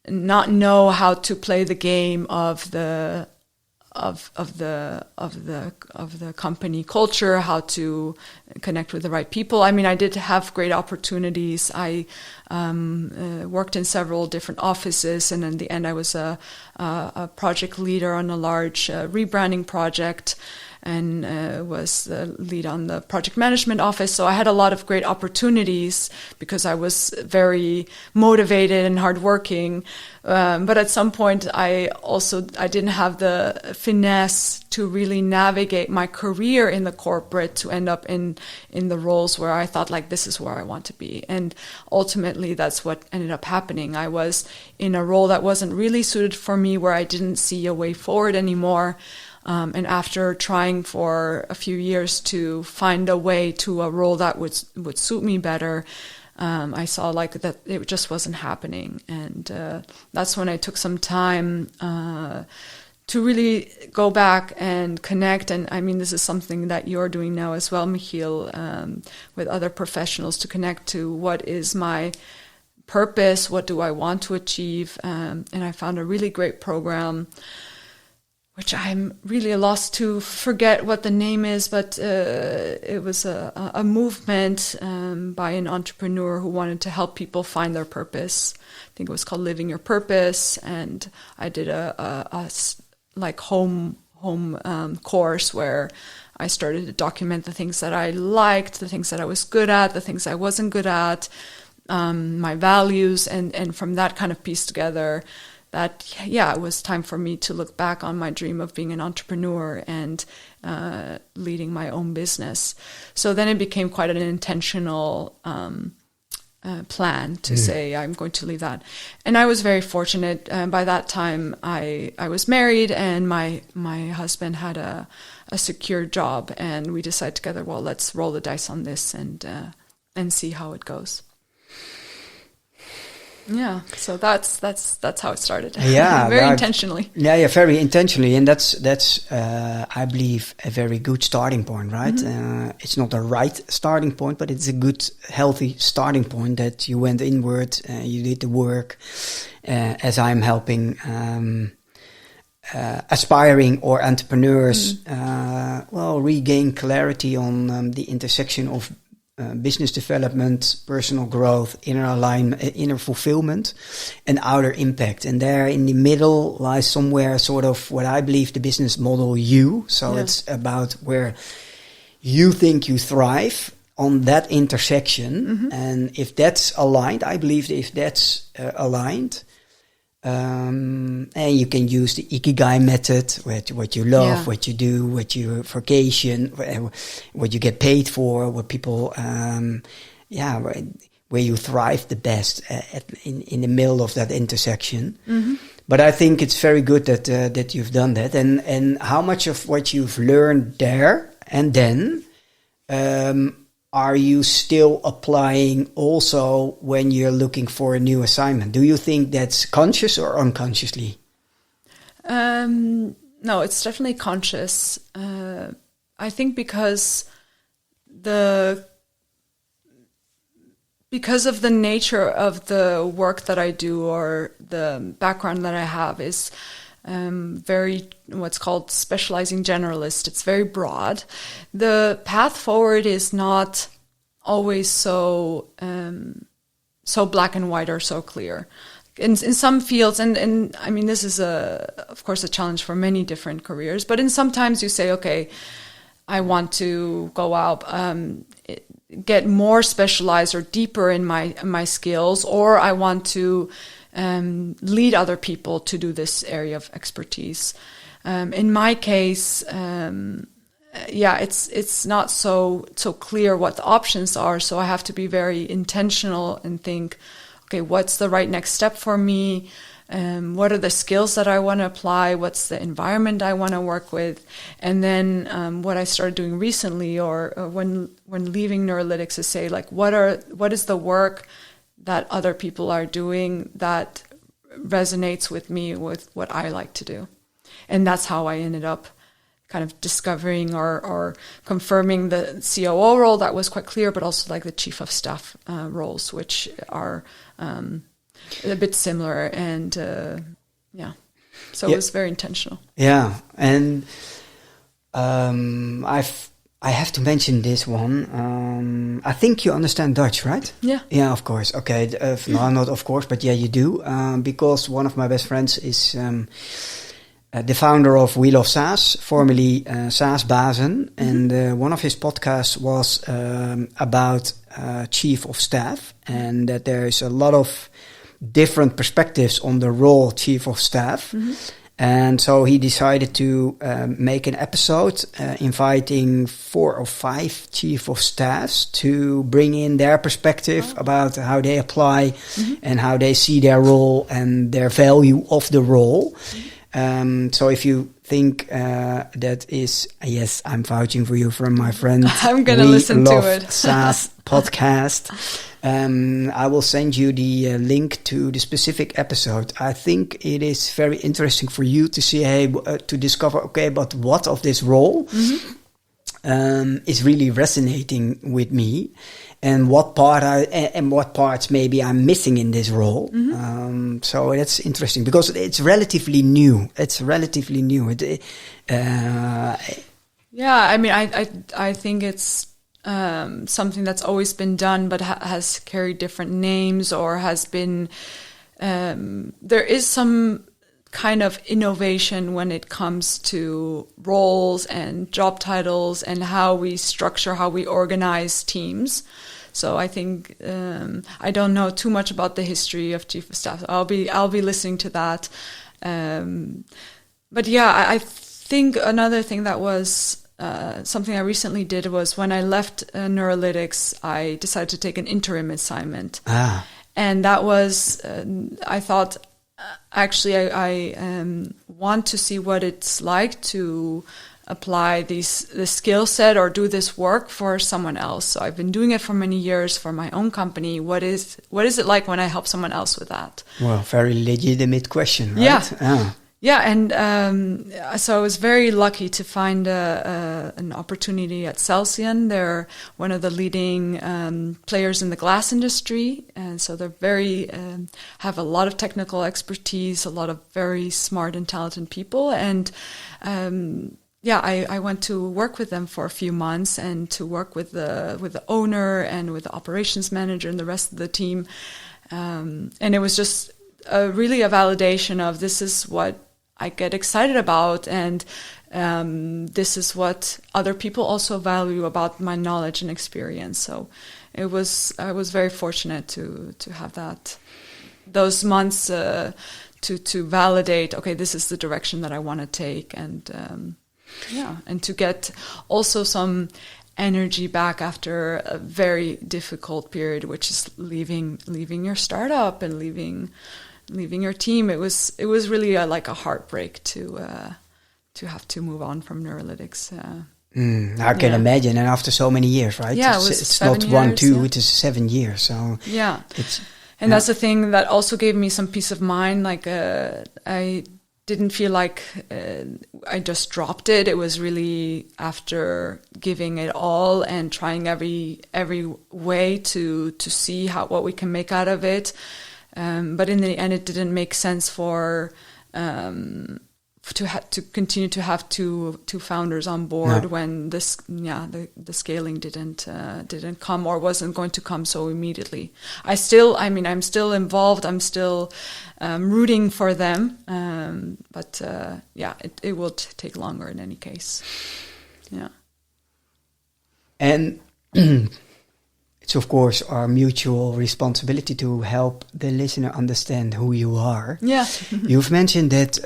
not know how to play the game of the company culture, how to connect with the right people. I mean, I did have great opportunities. I worked in several different offices, and in the end, I was a project leader on a large rebranding project, and was the lead on the project management office. So I had a lot of great opportunities because I was very motivated and hardworking. But at some point, I didn't have the finesse to really navigate my career in the corporate to end up in the roles where I thought, like, this is where I want to be. And ultimately, that's what ended up happening. I was in a role that wasn't really suited for me, where I didn't see a way forward anymore. And after trying for a few years to find a way to a role that would suit me better, I saw like that it just wasn't happening. And that's when I took some time to really go back and connect. And I mean, this is something that you're doing now as well, Michiel, with other professionals, to connect to what is my purpose, what do I want to achieve. And I found a really great program, which I'm really lost to forget what the name is, but it was a movement by an entrepreneur who wanted to help people find their purpose. I think it was called Living Your Purpose, and I did a like home course where I started to document the things that I liked, the things that I was good at, the things I wasn't good at, my values, and from that kind of piece together, that, it was time for me to look back on my dream of being an entrepreneur and leading my own business. So then it became quite an intentional plan to say, I'm going to leave that. And I was very fortunate. By that time, I was married, and my husband had a secure job, and we decided together, well, let's roll the dice on this and see how it goes. Yeah, so that's how it started. Yeah, very intentionally. Yeah, very intentionally, and that's I believe a very good starting point, right? Mm-hmm. It's not a right starting point, but it's a good, healthy starting point that you went inward, you did the work. As I'm helping aspiring or entrepreneurs, regain clarity on the intersection of business development, personal growth, inner alignment, inner fulfillment, and outer impact. And there in the middle lies somewhere sort of what I believe the business model you. So it's about where you think you thrive on that intersection. Mm-hmm. And if that's aligned, I believe that if that's aligned, and you can use the Ikigai method, what you love, what you do, what your vocation, what you get paid for, what people, where you thrive the best in the middle of that intersection. Mm-hmm. But I think it's very good that you've done that. And how much of what you've learned there and then are you still applying also when you're looking for a new assignment? Do you think that's conscious or unconsciously? No, it's definitely conscious. I think because of the nature of the work that I do, or the background that I have is very what's called specializing generalist. It's very broad. The path forward is not always so black and white or so clear. In some fields, and I mean, this is of course a challenge for many different careers, but sometimes you say, okay, I want to go out, get more specialized or deeper in my skills, or I want to lead other people to do this area of expertise. In my case, it's not so clear what the options are. So I have to be very intentional and think, okay, what's the right next step for me? What are the skills that I want to apply? What's the environment I want to work with? And then what I started doing recently, or when leaving Neurolytics, is say, like, what is the work that other people are doing that resonates with me, with what I like to do. And that's how I ended up kind of discovering or confirming the COO role that was quite clear, but also like the chief of staff roles, which are a bit similar, and so it was very intentional. Yeah, and I have to mention this one. I think you understand Dutch, right? Yeah. Yeah, of course. Okay, no, not of course, but yeah, you do. Because one of my best friends is the founder of Wheel of SaaS, formerly SaaS Bazen. And one of his podcasts was about chief of staff, and that there is a lot of different perspectives on the role chief of staff. And so he decided to make an episode inviting 4 or 5 chief of staffs to bring in their perspective about how they apply and how they see their role and their value of the role. So if you think that is, yes, I'm vouching for you from my friend. I'm going to listen to it. SaaS podcast. I will send you the link to the specific episode. I think it is very interesting for you to see, to discover, okay, but what of this role is really resonating with me, and what parts maybe I'm missing in this role. So that's interesting because it's relatively new. Yeah, I mean, I think it's something that's always been done, but has carried different names, or has been. There is some kind of innovation when it comes to roles and job titles and how we structure, how we organize teams. So I think I don't know too much about the history of chief of staff. I'll be listening to that. But yeah, I think another thing that was something I recently did was when I left Neurolytics, I decided to take an interim assignment. And that was, I thought, actually, I want to see what it's like to apply the skill set or do this work for someone else. So I've been doing it for many years for my own company. What is it like when I help someone else with that? Well, very legitimate question, right? Yeah. Yeah, and so I was very lucky to find an opportunity at Celsion. They're one of the leading players in the glass industry, and so they're very have a lot of technical expertise, a lot of very smart and talented people, and I went to work with them for a few months and to work with the owner and with the operations manager and the rest of the team, and it was just really a validation of this is what I get excited about, and this is what other people also value about my knowledge and experience. So I was very fortunate to have those months to validate, okay, this is the direction that I want to take, and and to get also some energy back after a very difficult period, which is leaving your startup and leaving your team. It was really like a heartbreak to have to move on from Neurolytics. I can imagine, and after so many years, right? Yeah, it's not 1, 2, it is 7 years. So that's the thing that also gave me some peace of mind. Like I didn't feel like I just dropped it. It was really after giving it all and trying every way to see what we can make out of it. But in the end, it didn't make sense for to continue to have two founders on board when the scaling didn't come or wasn't going to come so immediately. I'm still involved. I'm still rooting for them. But it will take longer in any case. Yeah. And it's, of course, our mutual responsibility to help the listener understand who you are. Yeah. You've mentioned that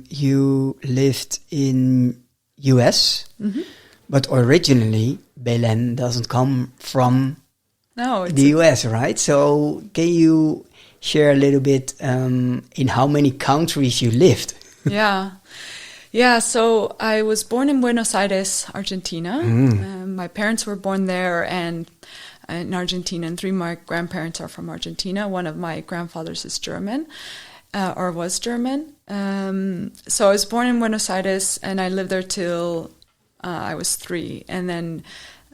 you lived in US, but originally Belen doesn't come from the US, right? So can you share a little bit in how many countries you lived? Yeah, so I was born in Buenos Aires, Argentina. My parents were born there and in Argentina, and 3 of my grandparents are from Argentina. One of my grandfathers is German, or was German. So I was born in Buenos Aires, and I lived there till I was 3. And then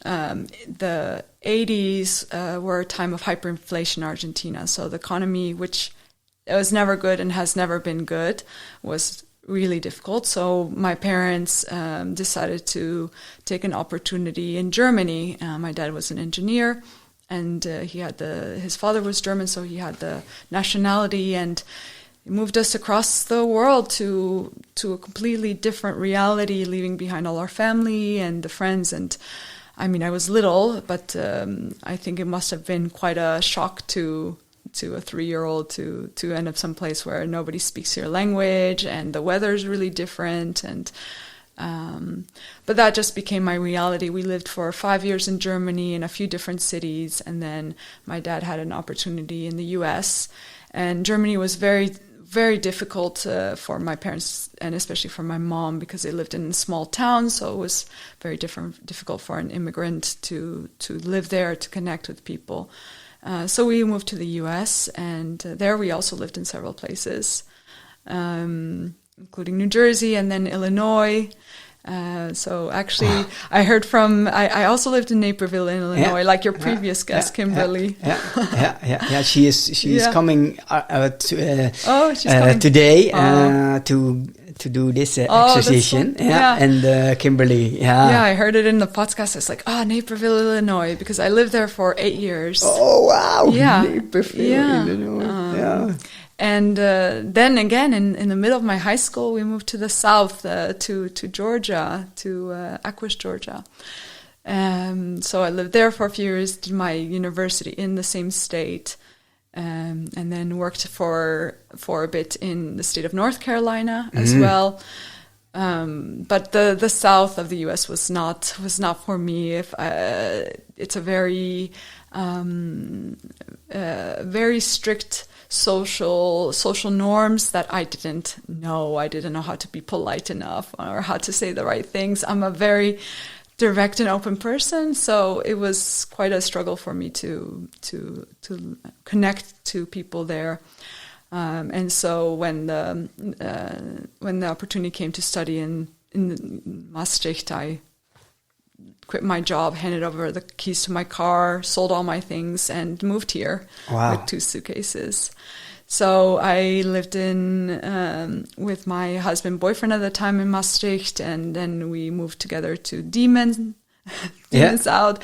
the 80s were a time of hyperinflation in Argentina. So the economy, which was never good and has never been good, was really difficult. So my parents decided to take an opportunity in Germany. My dad was an engineer, and his father was German, so he had the nationality, and he moved us across the world to a completely different reality, leaving behind all our family and the friends. And I mean, I was little, but I think it must have been quite a shock to a 3-year-old to end up someplace where nobody speaks your language and the weather's really different. And but that just became my reality. We lived for 5 years in Germany in a few different cities, and then my dad had an opportunity in the US. And Germany was very, very difficult for my parents, and especially for my mom, because they lived in a small town, so it was very difficult for an immigrant to live there, to connect with people. So we moved to the US, and there we also lived in several places, including New Jersey and then Illinois. So actually, I heard I also lived in Naperville, in Illinois, like your previous guest, Kimberly. Yeah. She is coming she's coming today to do this exercise. And Kimberly. Yeah, I heard it in the podcast. It's like, Naperville, Illinois, because I lived there for 8 years. Oh wow! Yeah, Naperville, Illinois. And then again, in the middle of my high school, we moved to the south, to Georgia, to Aquis, Georgia. So I lived there for a few years, did my university in the same state, and then worked for a bit in the state of North Carolina as well. But the south of the U.S. was not for me. It's a very very strict social norms that I didn't know. I didn't know how to be polite enough or how to say the right things. I'm a very direct and open person, so it was quite a struggle for me to connect to people there. And so when the opportunity came to study in Maastricht, I quit my job, handed over the keys to my car, sold all my things, and moved here with 2 suitcases. So I lived with my boyfriend at the time in Maastricht, and then we moved together to Diemen out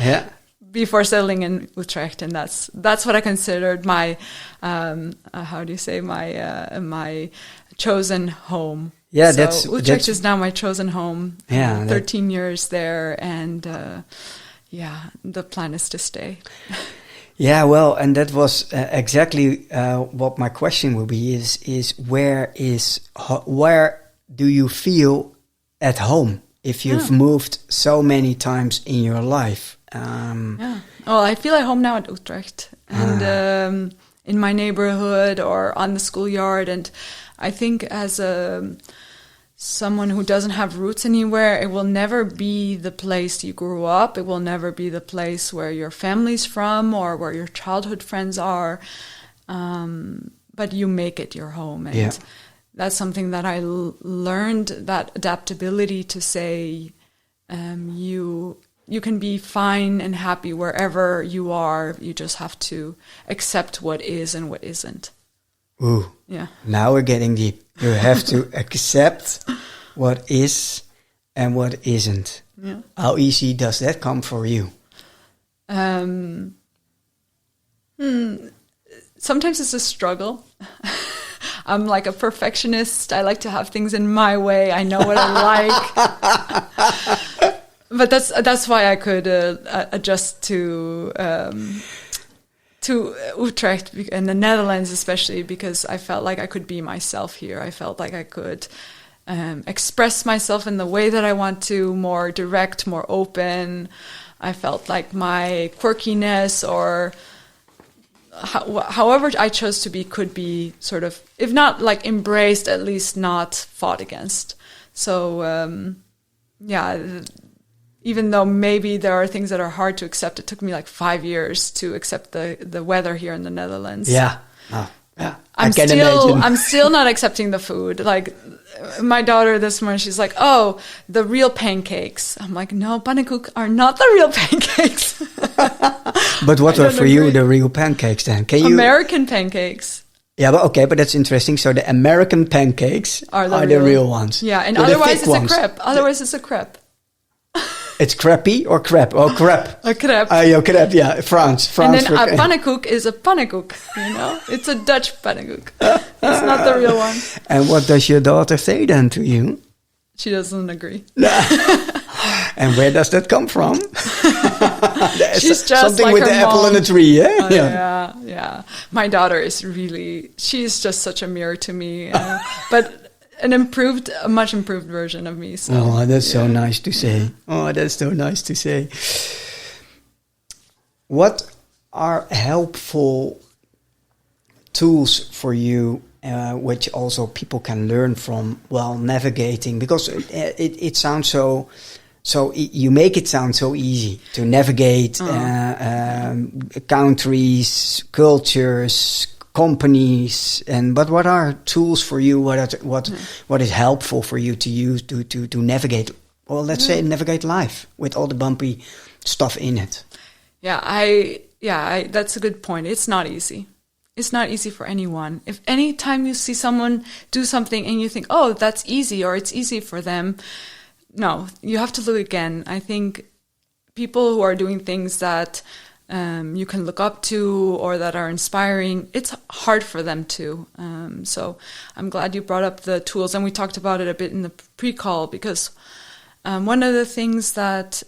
before settling in Utrecht, and that's what I considered my my chosen home. Yeah, so Utrecht is now my chosen home. Yeah, 13 years there, and the plan is to stay. Yeah, well, and that was exactly what my question will be: is where do you feel at home if you've moved so many times in your life? Well, I feel at home now at Utrecht, and in my neighborhood or on the schoolyard. And I think as someone who doesn't have roots anywhere, it will never be the place you grew up. It will never be the place where your family's from or where your childhood friends are. But you make it your home. And that's something that I learned, that adaptability to say you can be fine and happy wherever you are. You just have to accept what is and what isn't. Ooh. Yeah. Now we're getting deep. You have to accept what is and what isn't. Yeah. How easy does that come for you? Sometimes it's a struggle. I'm like a perfectionist. I like to have things in my way. I know what I like. But that's why I could adjust to Utrecht and the Netherlands, especially because I felt like I could be myself here. I felt like I could express myself in the way that I want to, more direct, more open. I felt like my quirkiness or however I chose to be could be sort of, if not like embraced, at least not fought against. So, even though maybe there are things that are hard to accept, it took me like 5 years to accept the weather here in the Netherlands. Yeah. Oh, yeah. I'm still not accepting the food. Like my daughter this morning, she's like, "Oh, the real pancakes." I'm like, "No, pannenkoek are not the real pancakes." But what are for you the real pancakes then? Can you American pancakes? Yeah, but okay, but that's interesting. So the American pancakes are the real ones. Yeah, and so otherwise it's a crepe. Otherwise it's a crepe. It's crappy or crepe? Oh, crepe. A crepe. Crepe, yeah. France. And then a pannenkoek is a pannenkoek, It's a Dutch pannenkoek. It's not the real one. And what does your daughter say then to you? She doesn't agree. And where does that come from? She's just something like with her the apple mom. and the tree, eh? Yeah. My daughter is she's just such a mirror to me. But a much improved version of me. So, that's so nice to say. Oh, that's so nice to say. What are helpful tools for you, which also people can learn from while navigating? Because it sounds so you make it sound so easy to navigate countries, cultures, companies, but what are tools for you? What is helpful for you to use to navigate? Well, let's say navigate life with all the bumpy stuff in it. That's a good point. It's not easy. It's not easy for anyone. If any time you see someone do something and you think, oh, that's easy, or it's easy for them, no, you have to look again. I think people who are doing things that you can look up to or that are inspiring, it's hard for them too. So I'm glad you brought up the tools, and we talked about it a bit in the pre-call, because one of the things that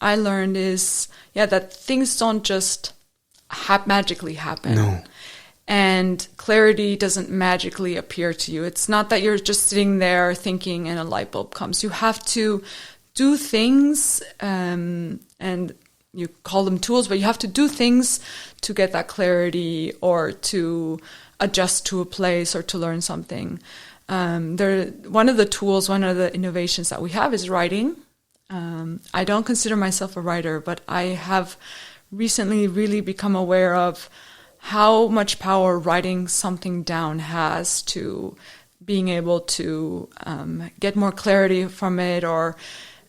I learned is, that things don't just magically happen. No. And clarity doesn't magically appear to you. It's not that you're just sitting there thinking and a light bulb comes. You have to do things, and you call them tools, but you have to do things to get that clarity or to adjust to a place or to learn something. One of the tools, one of the innovations that we have is writing. I don't consider myself a writer, but I have recently really become aware of how much power writing something down has to being able to get more clarity from it, or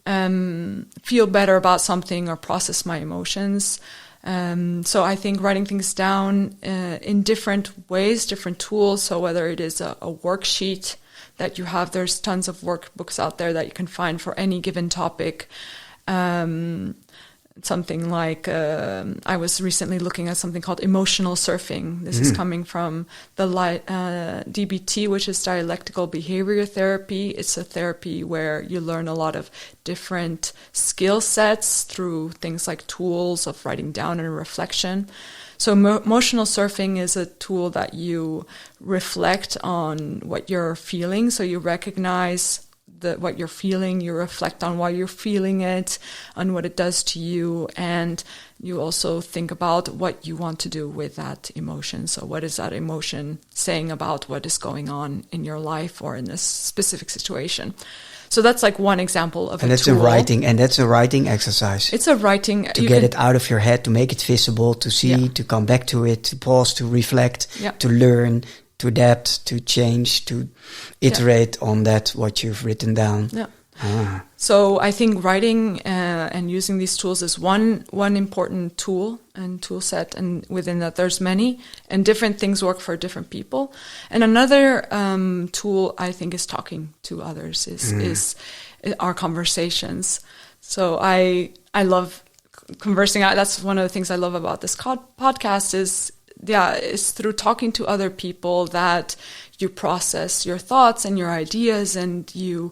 feel better about something, or process my emotions. So I think writing things down in different ways, different tools. So whether it is a worksheet that you have, there's tons of workbooks out there that you can find for any given topic. Something like, I was recently looking at something called emotional surfing. This is coming from the DBT, which is dialectical behavior therapy. It's a therapy where you learn a lot of different skill sets through things like tools of writing down and reflection. So emotional surfing is a tool that you reflect on what you're feeling. So you recognize what you're feeling, you reflect on why you're feeling it, on what it does to you, and you also think about what you want to do with that emotion. So what is that emotion saying about what is going on in your life or in this specific situation? So that's like one example of and a tool. And that's a writing exercise. It's a writing... To get it out of your head, to make it visible, to see, to come back to it, to pause, to reflect, to learn, to adapt, to change, to iterate on what you've written down. Yeah. So I think writing and using these tools is one important tool and tool set, and within that there's many, and different things work for different people. And another tool I think is talking to others, is our conversations. So I love conversing. That's one of the things I love about this podcast is through talking to other people that you process your thoughts and your ideas, and you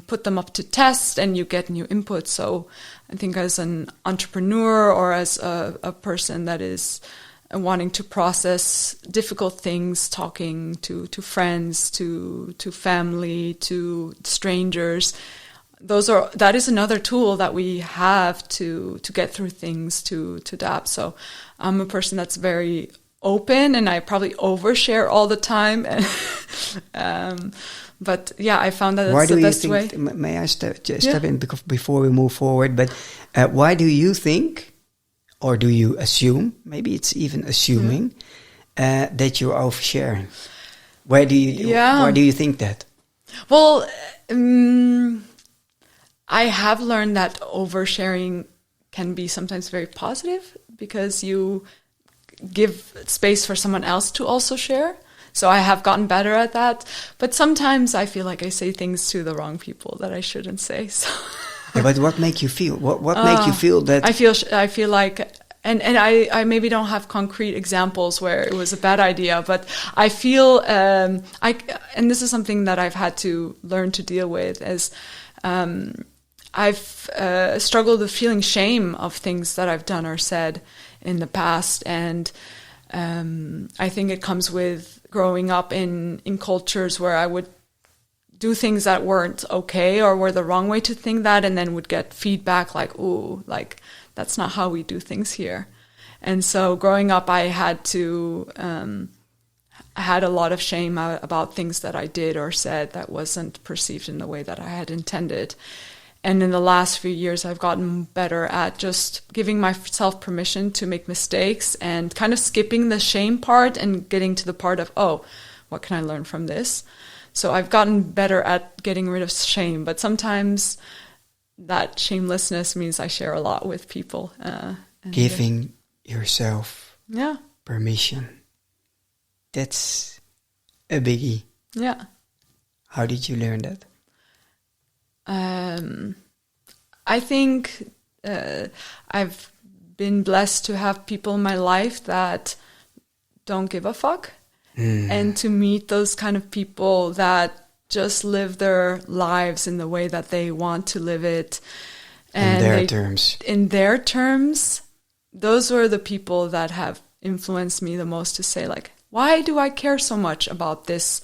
put them up to test, and you get new input. So I think as an entrepreneur, or as a person that is wanting to process difficult things, talking to friends, to family, to strangers, that is another tool that we have to get through things, to adapt. So I'm a person that's very open, and I probably overshare all the time. But I found that that's the best way. May I step in before we move forward? But why do you think, or do you assume, maybe it's even assuming, that you're oversharing? Why do you think that? Well, I have learned that oversharing can be sometimes very positive because you give space for someone else to also share. So I have gotten better at that. But sometimes I feel like I say things to the wrong people that I shouldn't say. So. Yeah, but what make you feel? What make you feel that? I feel like, and I maybe don't have concrete examples where it was a bad idea, but I feel, and this is something that I've had to learn to deal with, is I've struggled with feeling shame of things that I've done or said in the past. And I think it comes with growing up in cultures where I would do things that weren't okay or were the wrong way to think that, and then would get feedback like, ooh, like, that's not how we do things here. And so growing up, I had a lot of shame about things that I did or said that wasn't perceived in the way that I had intended. And in the last few years, I've gotten better at just giving myself permission to make mistakes and kind of skipping the shame part and getting to the part of, oh, what can I learn from this? So I've gotten better at getting rid of shame, but sometimes that shamelessness means I share a lot with people. Giving yourself permission. That's a biggie. Yeah. How did you learn that? I think I've been blessed to have people in my life that don't give a fuck. And to meet those kind of people that just live their lives in the way that they want to live it. And in their terms, those were the people that have influenced me the most to say, like, why do I care so much about this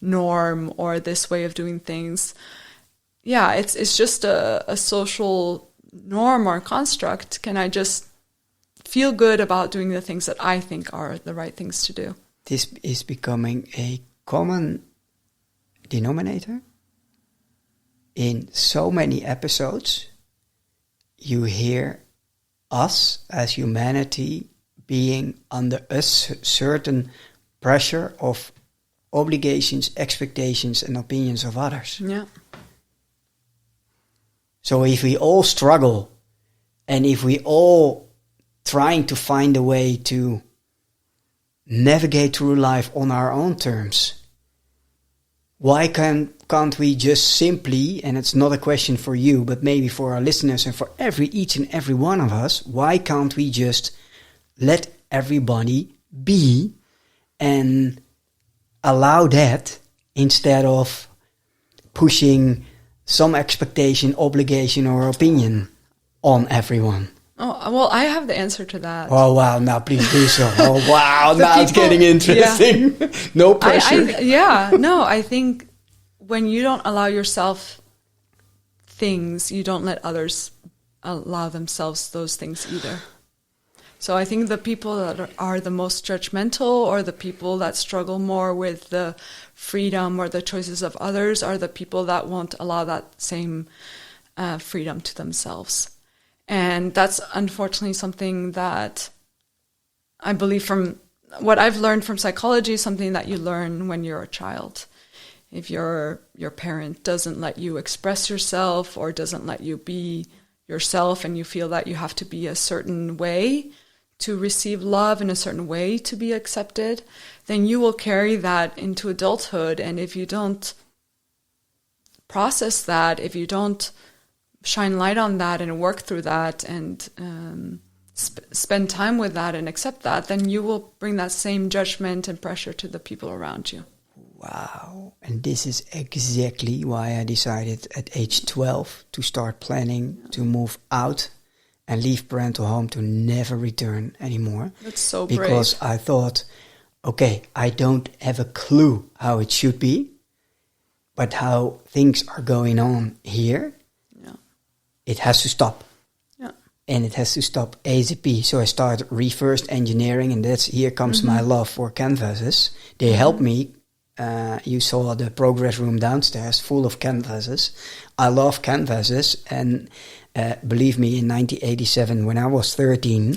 norm or this way of doing things? Yeah, it's just a social norm or construct. Can I just feel good about doing the things that I think are the right things to do? This is becoming a common denominator. In so many episodes, you hear us as humanity being under a certain pressure of obligations, expectations, and opinions of others. Yeah. So if we all struggle, and if we all trying to find a way to navigate through life on our own terms, why can't we just simply, and it's not a question for you, but maybe for our listeners and for each and every one of us, why can't we just let everybody be and allow that instead of pushing some expectation, obligation, or opinion on everyone? Oh, well, I have the answer to that. Oh, wow. Now, please do so. Oh, wow. Now it's getting interesting. Yeah. No pressure. I think when you don't allow yourself things, you don't let others allow themselves those things either. So I think the people that are the most judgmental, or the people that struggle more with the freedom or the choices of others, are the people that won't allow that same freedom to themselves. And that's unfortunately something that I believe, from what I've learned from psychology, something that you learn when you're a child. If your parent doesn't let you express yourself or doesn't let you be yourself, and you feel that you have to be a certain way to receive love, in a certain way to be accepted, then you will carry that into adulthood. And if you don't process that, if you don't shine light on that and work through that and spend time with that and accept that, then you will bring that same judgment and pressure to the people around you. Wow. And this is exactly why I decided at age 12 to start planning to move out and leave parental home, to never return anymore. That's so brave. Because I thought, okay, I don't have a clue how it should be, but how things are going on here, it has to stop. Yeah. And it has to stop ASAP. So I started reverse engineering, and here comes my love for canvases. They help me. You saw the progress room downstairs full of canvases. I love canvases, and believe me, in 1987, when I was 13,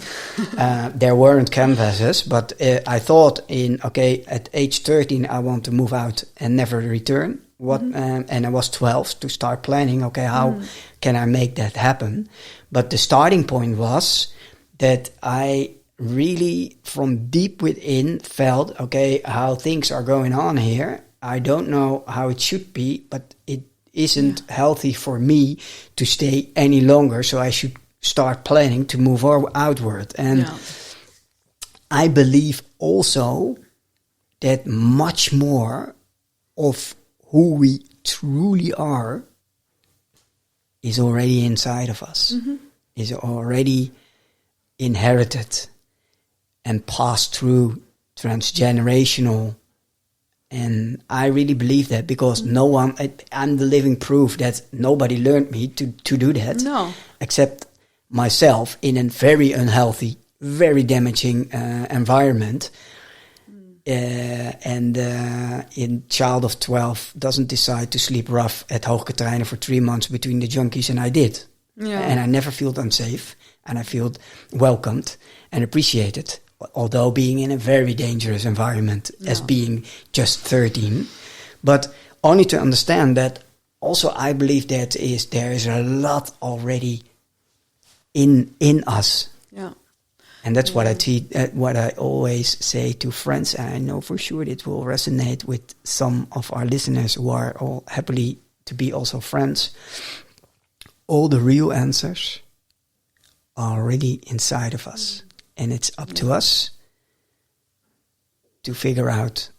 there weren't canvases, but I thought at age 13, I want to move out and never return. and I was 12 to start planning, okay, how can I make that happen? But the starting point was that I really from deep within felt, okay, how things are going on here. I don't know how it should be, but it isn't healthy for me to stay any longer. So I should start planning to move outward. And I believe also that much more of who we truly are is already inside of us, is already inherited and passed through transgenerational. And I really believe that because I'm the living proof that nobody learned me to do that. No. Except myself in a very unhealthy, very damaging environment. And in child of 12 doesn't decide to sleep rough at Hoogkaterijnen for 3 months between the junkies, and I did. Yeah. And I never felt unsafe, and I felt welcomed and appreciated, although being in a very dangerous environment as being just 13. But only to understand that also I believe that there is a lot already in us. Yeah. And that's what I teach, what I always say to friends. And I know for sure it will resonate with some of our listeners who are all happily to be also friends. All the real answers are already inside of us. And it's up to us to figure out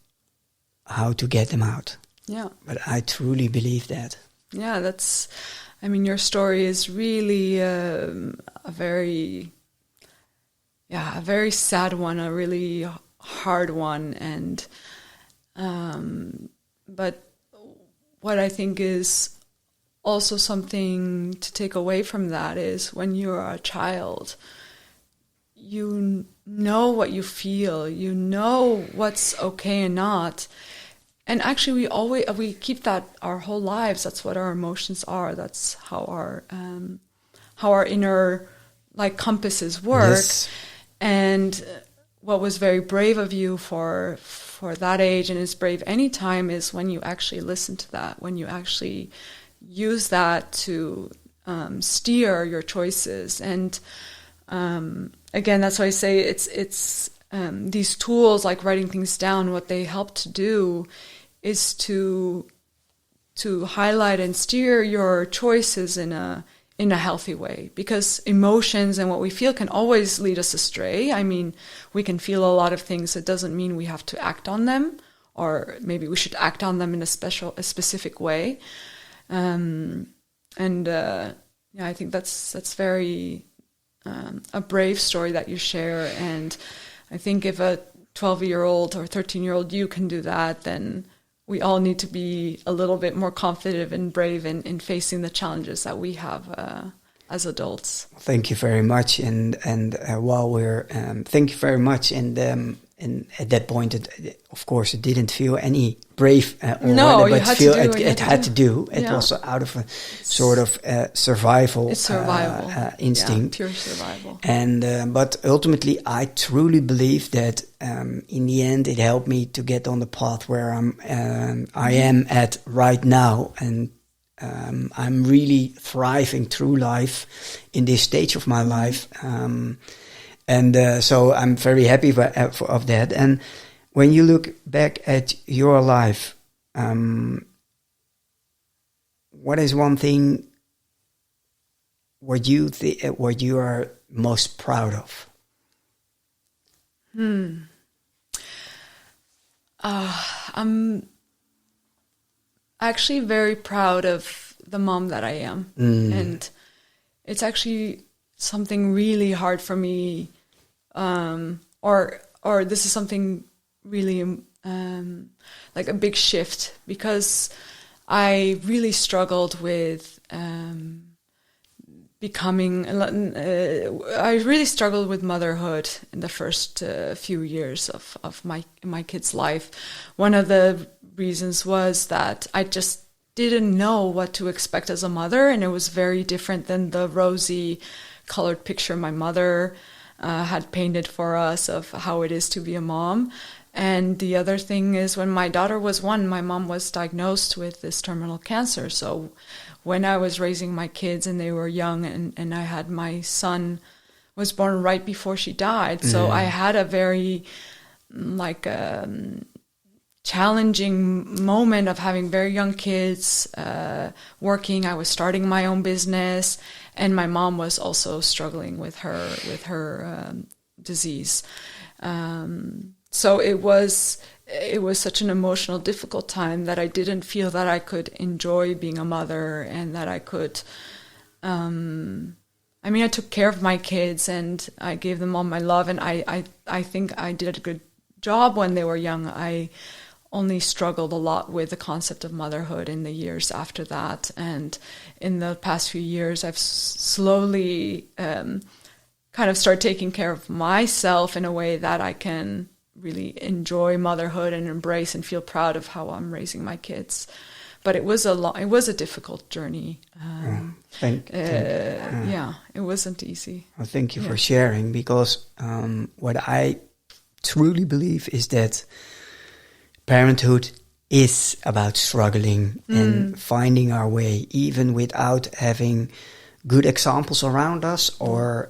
how to get them out. Yeah. But I truly believe that. Yeah, your story is really a very sad one, a really hard one. And, but what I think is also something to take away from that is when you're a child, you know what you feel, you know what's okay and not. And actually we keep that our whole lives. That's what our emotions are. That's how our inner compasses work. Yes. And what was very brave of you for that age, and is brave any time, is when you actually listen to that, when you actually use that to steer your choices. And again, that's why I say it's these tools like writing things down. What they help to do is to highlight and steer your choices in a healthy way, because emotions and what we feel can always lead us astray. I mean, we can feel a lot of things. It doesn't mean we have to act on them, or maybe we should act on them in a specific way. I think that's very a brave story that you share. And I think if a 12-year-old or 13-year-old you can do that, then we all need to be a little bit more confident and brave in facing the challenges that we have as adults. Thank you very much. And while we're thank you very much. And at that point, of course, it didn't feel any brave. It had to do. It was out of a sort of survival. It's survival instinct, pure survival. And but ultimately, I truly believe that in the end, it helped me to get on the path where I am at right now, and I'm really thriving through life in this stage of my life. So I'm very happy of that. And when you look back at your life, what is one thing what you are most proud of? I'm actually very proud of the mom that I am. And it's actually something really hard for me, or this is something really like a big shift, because I really struggled with I really struggled with motherhood in the first few years of my kid's life. One of the reasons was that I just didn't know what to expect as a mother, and it was very different than the rosy colored picture my mother had painted for us of how it is to be a mom. And the other thing is, when my daughter was 1, my mom was diagnosed with this terminal cancer. So when I was raising my kids and they were young, and I had my son was born right before she died. So I had a very challenging moment of having very young kids, working. I was starting my own business, and my mom was also struggling with her disease. So it was such an emotional, difficult time that I didn't feel that I could enjoy being a mother, and that I could. I took care of my kids and I gave them all my love, and I think I did a good job when they were young. I only struggled a lot with the concept of motherhood in the years after that. And in the past few years, I've slowly kind of started taking care of myself in a way that I can really enjoy motherhood and embrace and feel proud of how I'm raising my kids. But it was a difficult journey. It wasn't easy. Well, thank you for sharing, because what I truly believe is that parenthood is about struggling and finding our way, even without having good examples around us, or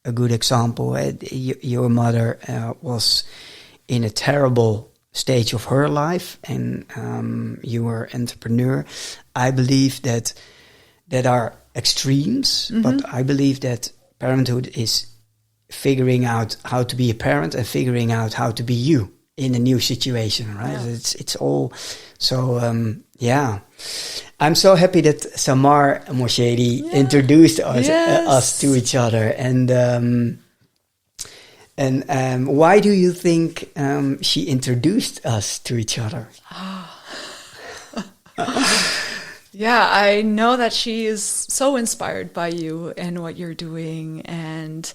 a good example. Your mother was in a terrible stage of her life, and you were an entrepreneur. I believe that are extremes, but I believe that parenthood is figuring out how to be a parent and figuring out how to be you in a new situation, right? Yeah. It's all so. I'm so happy that Samar Moshedi introduced us to each other, and why do you think she introduced us to each other? Yeah, I know that she is so inspired by you and what you're doing, and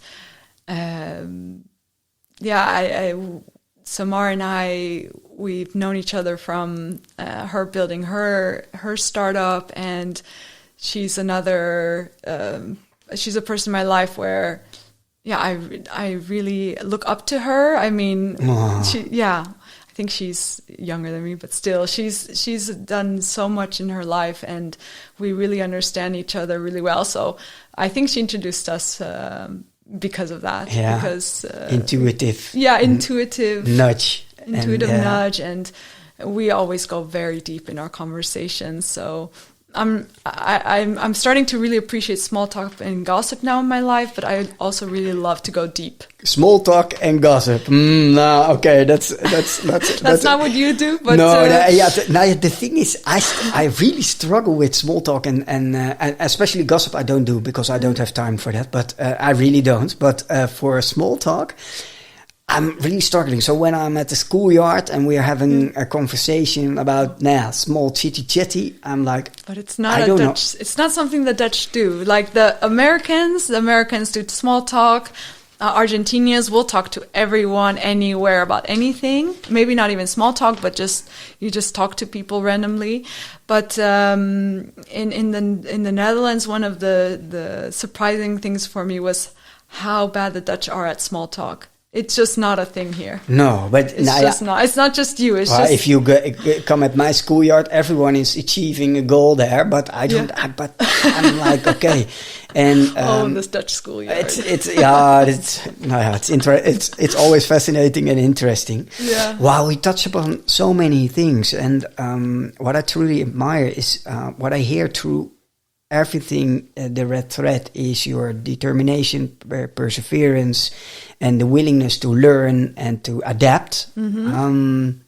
Samar and we've known each other from her building her startup, and she's she's a person in my life where, I really look up to her. I mean, I think she's younger than me, but still, she's done so much in her life, and we really understand each other really well. So I think she introduced us because of that. Yeah, because intuitive. Yeah, intuitive nudge. Nudge, and we always go very deep in our conversations. So I'm starting to really appreciate small talk and gossip now in my life, but I also really love to go deep. Small talk and gossip. Okay, that's not what you do. But the thing is, I really struggle with small talk and especially gossip. I don't do, because I don't have time for that. But I really don't. But for small talk, I'm really struggling. So when I'm at the schoolyard and we're having a conversation about small chitty chatty, I'm like, but it's not Dutch. It's not something the Dutch do. Like the Americans do small talk. Argentinians will talk to everyone, anywhere, about anything. Maybe not even small talk, but you just talk to people randomly. But in the Netherlands, one of the surprising things for me was how bad the Dutch are at small talk. It's just not a thing here. No, but it's not. It's not just you. It's just if you come at my schoolyard, everyone is achieving a goal there. But I don't. Yeah. But I'm like, okay, and this Dutch schoolyard. It's always fascinating and interesting. Yeah. Wow, we touch upon so many things, and what I truly admire is what I hear through everything. The red thread is your determination, perseverance, and the willingness to learn and to adapt. Do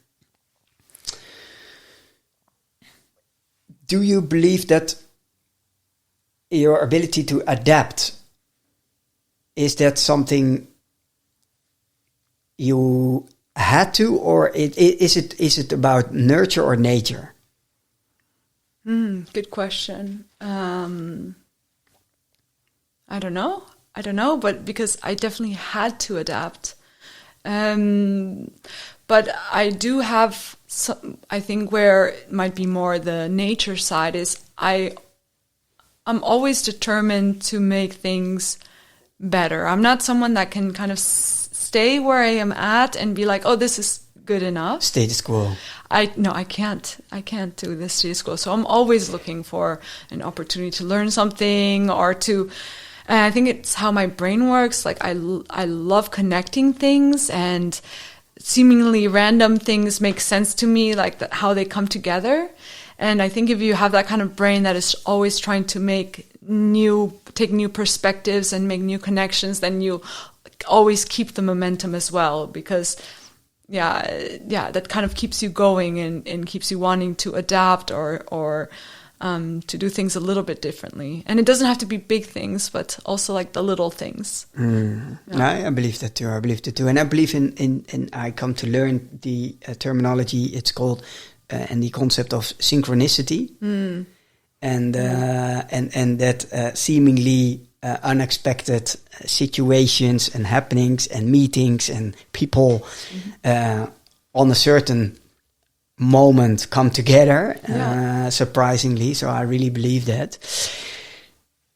you believe that your ability to adapt, is that something you had to, or is it about nurture or nature? Good question. I don't know, but because I definitely had to adapt. But I do have some, I think where it might be more the nature side is I'm always determined to make things better. I'm not someone that can kind of stay where I am at and be like, oh, this is good enough. Status quo. I can't do this status quo. So I'm always looking for an opportunity to learn something or to, and I think it's how my brain works. Like I love connecting things, and seemingly random things make sense to me, like how they come together. And I think if you have that kind of brain that is always trying to take new perspectives and make new connections, then you always keep the momentum as well, because that kind of keeps you going and keeps you wanting to adapt or to do things a little bit differently. And it doesn't have to be big things, but also like the little things. I believe that too. And I believe in I come to learn the terminology. It's called and the concept of synchronicity. And that seemingly unexpected situations and happenings and meetings and people on a certain moment come together, surprisingly. So I really believe that.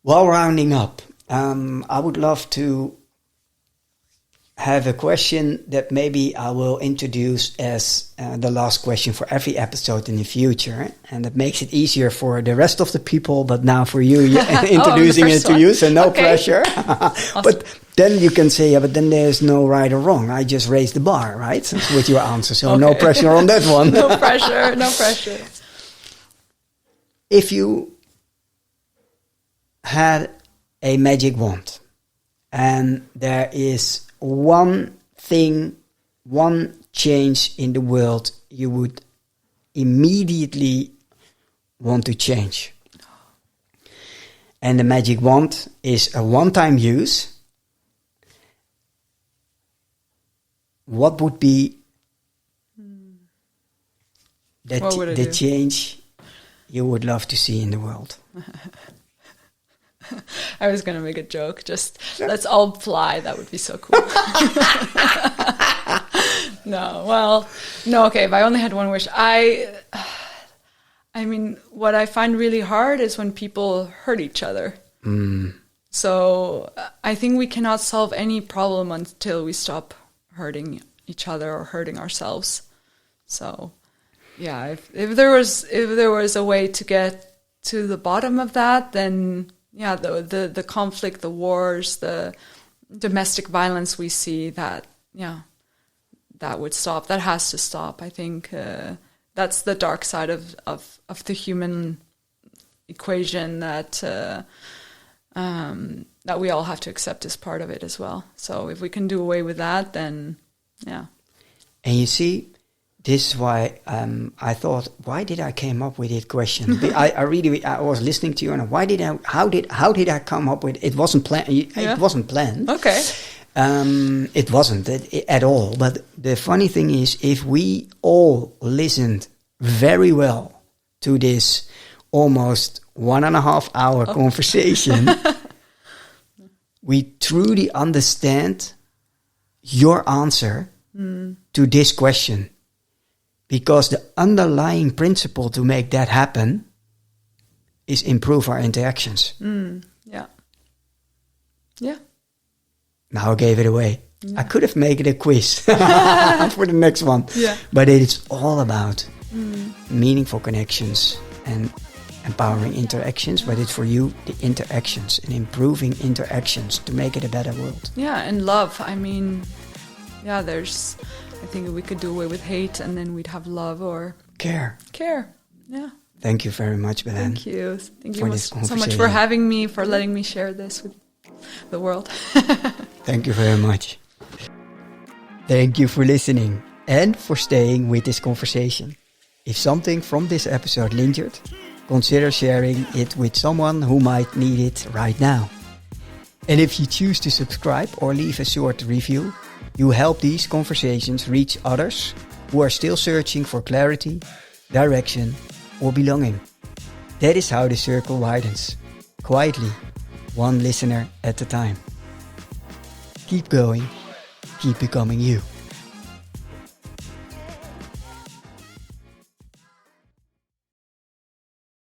While rounding up, I would love to have a question that maybe I will introduce as the last question for every episode in the future, and that makes it easier for the rest of the people, but now for you, introducing it to you, so no pressure. Awesome. But then you can say, but then there's no right or wrong. I just raised the bar, right? With your answer, so no pressure on that one. No pressure. If you had a magic wand and there is one thing, one change in the world you would immediately want to change, and the magic wand is a one-time use, what would be the change you would love to see in the world? I was going to make a joke. Just let's all fly. That would be so cool. No. Okay, if I only had one wish, I mean, what I find really hard is when people hurt each other. So I think we cannot solve any problem until we stop hurting each other or hurting ourselves. So, yeah, if there was a way to get to the bottom of that, then the conflict, the wars, the domestic violence we see, that would stop. That has to stop. I think that's the dark side of the human equation that we all have to accept as part of it as well. So if we can do away with that, then And you see, this is why I thought, why did I came up with it question? I was listening to you, and how did I come up with it? It wasn't planned. It wasn't planned. Okay. It wasn't at all. But the funny thing is, if we all listened very well to this almost 1.5 hour conversation, we truly understand your answer to this question. Because the underlying principle to make that happen is improve our interactions. Yeah. Now I gave it away. I could have made it a quiz for the next one. Yeah. But it's all about meaningful connections and empowering interactions. But it's for you, the interactions and improving interactions to make it a better world. Yeah, and love. I mean, I think we could do away with hate, and then we'd have love or care. Yeah. Thank you very much, Belen. Thank you so much for having me, for letting me share this with the world. Thank you very much. Thank you for listening and for staying with this conversation. If something from this episode lingered, consider sharing it with someone who might need it right now. And if you choose to subscribe or leave a short review, you help these conversations reach others who are still searching for clarity, direction, or belonging. That is how the circle widens, quietly, one listener at a time. Keep going, keep becoming you.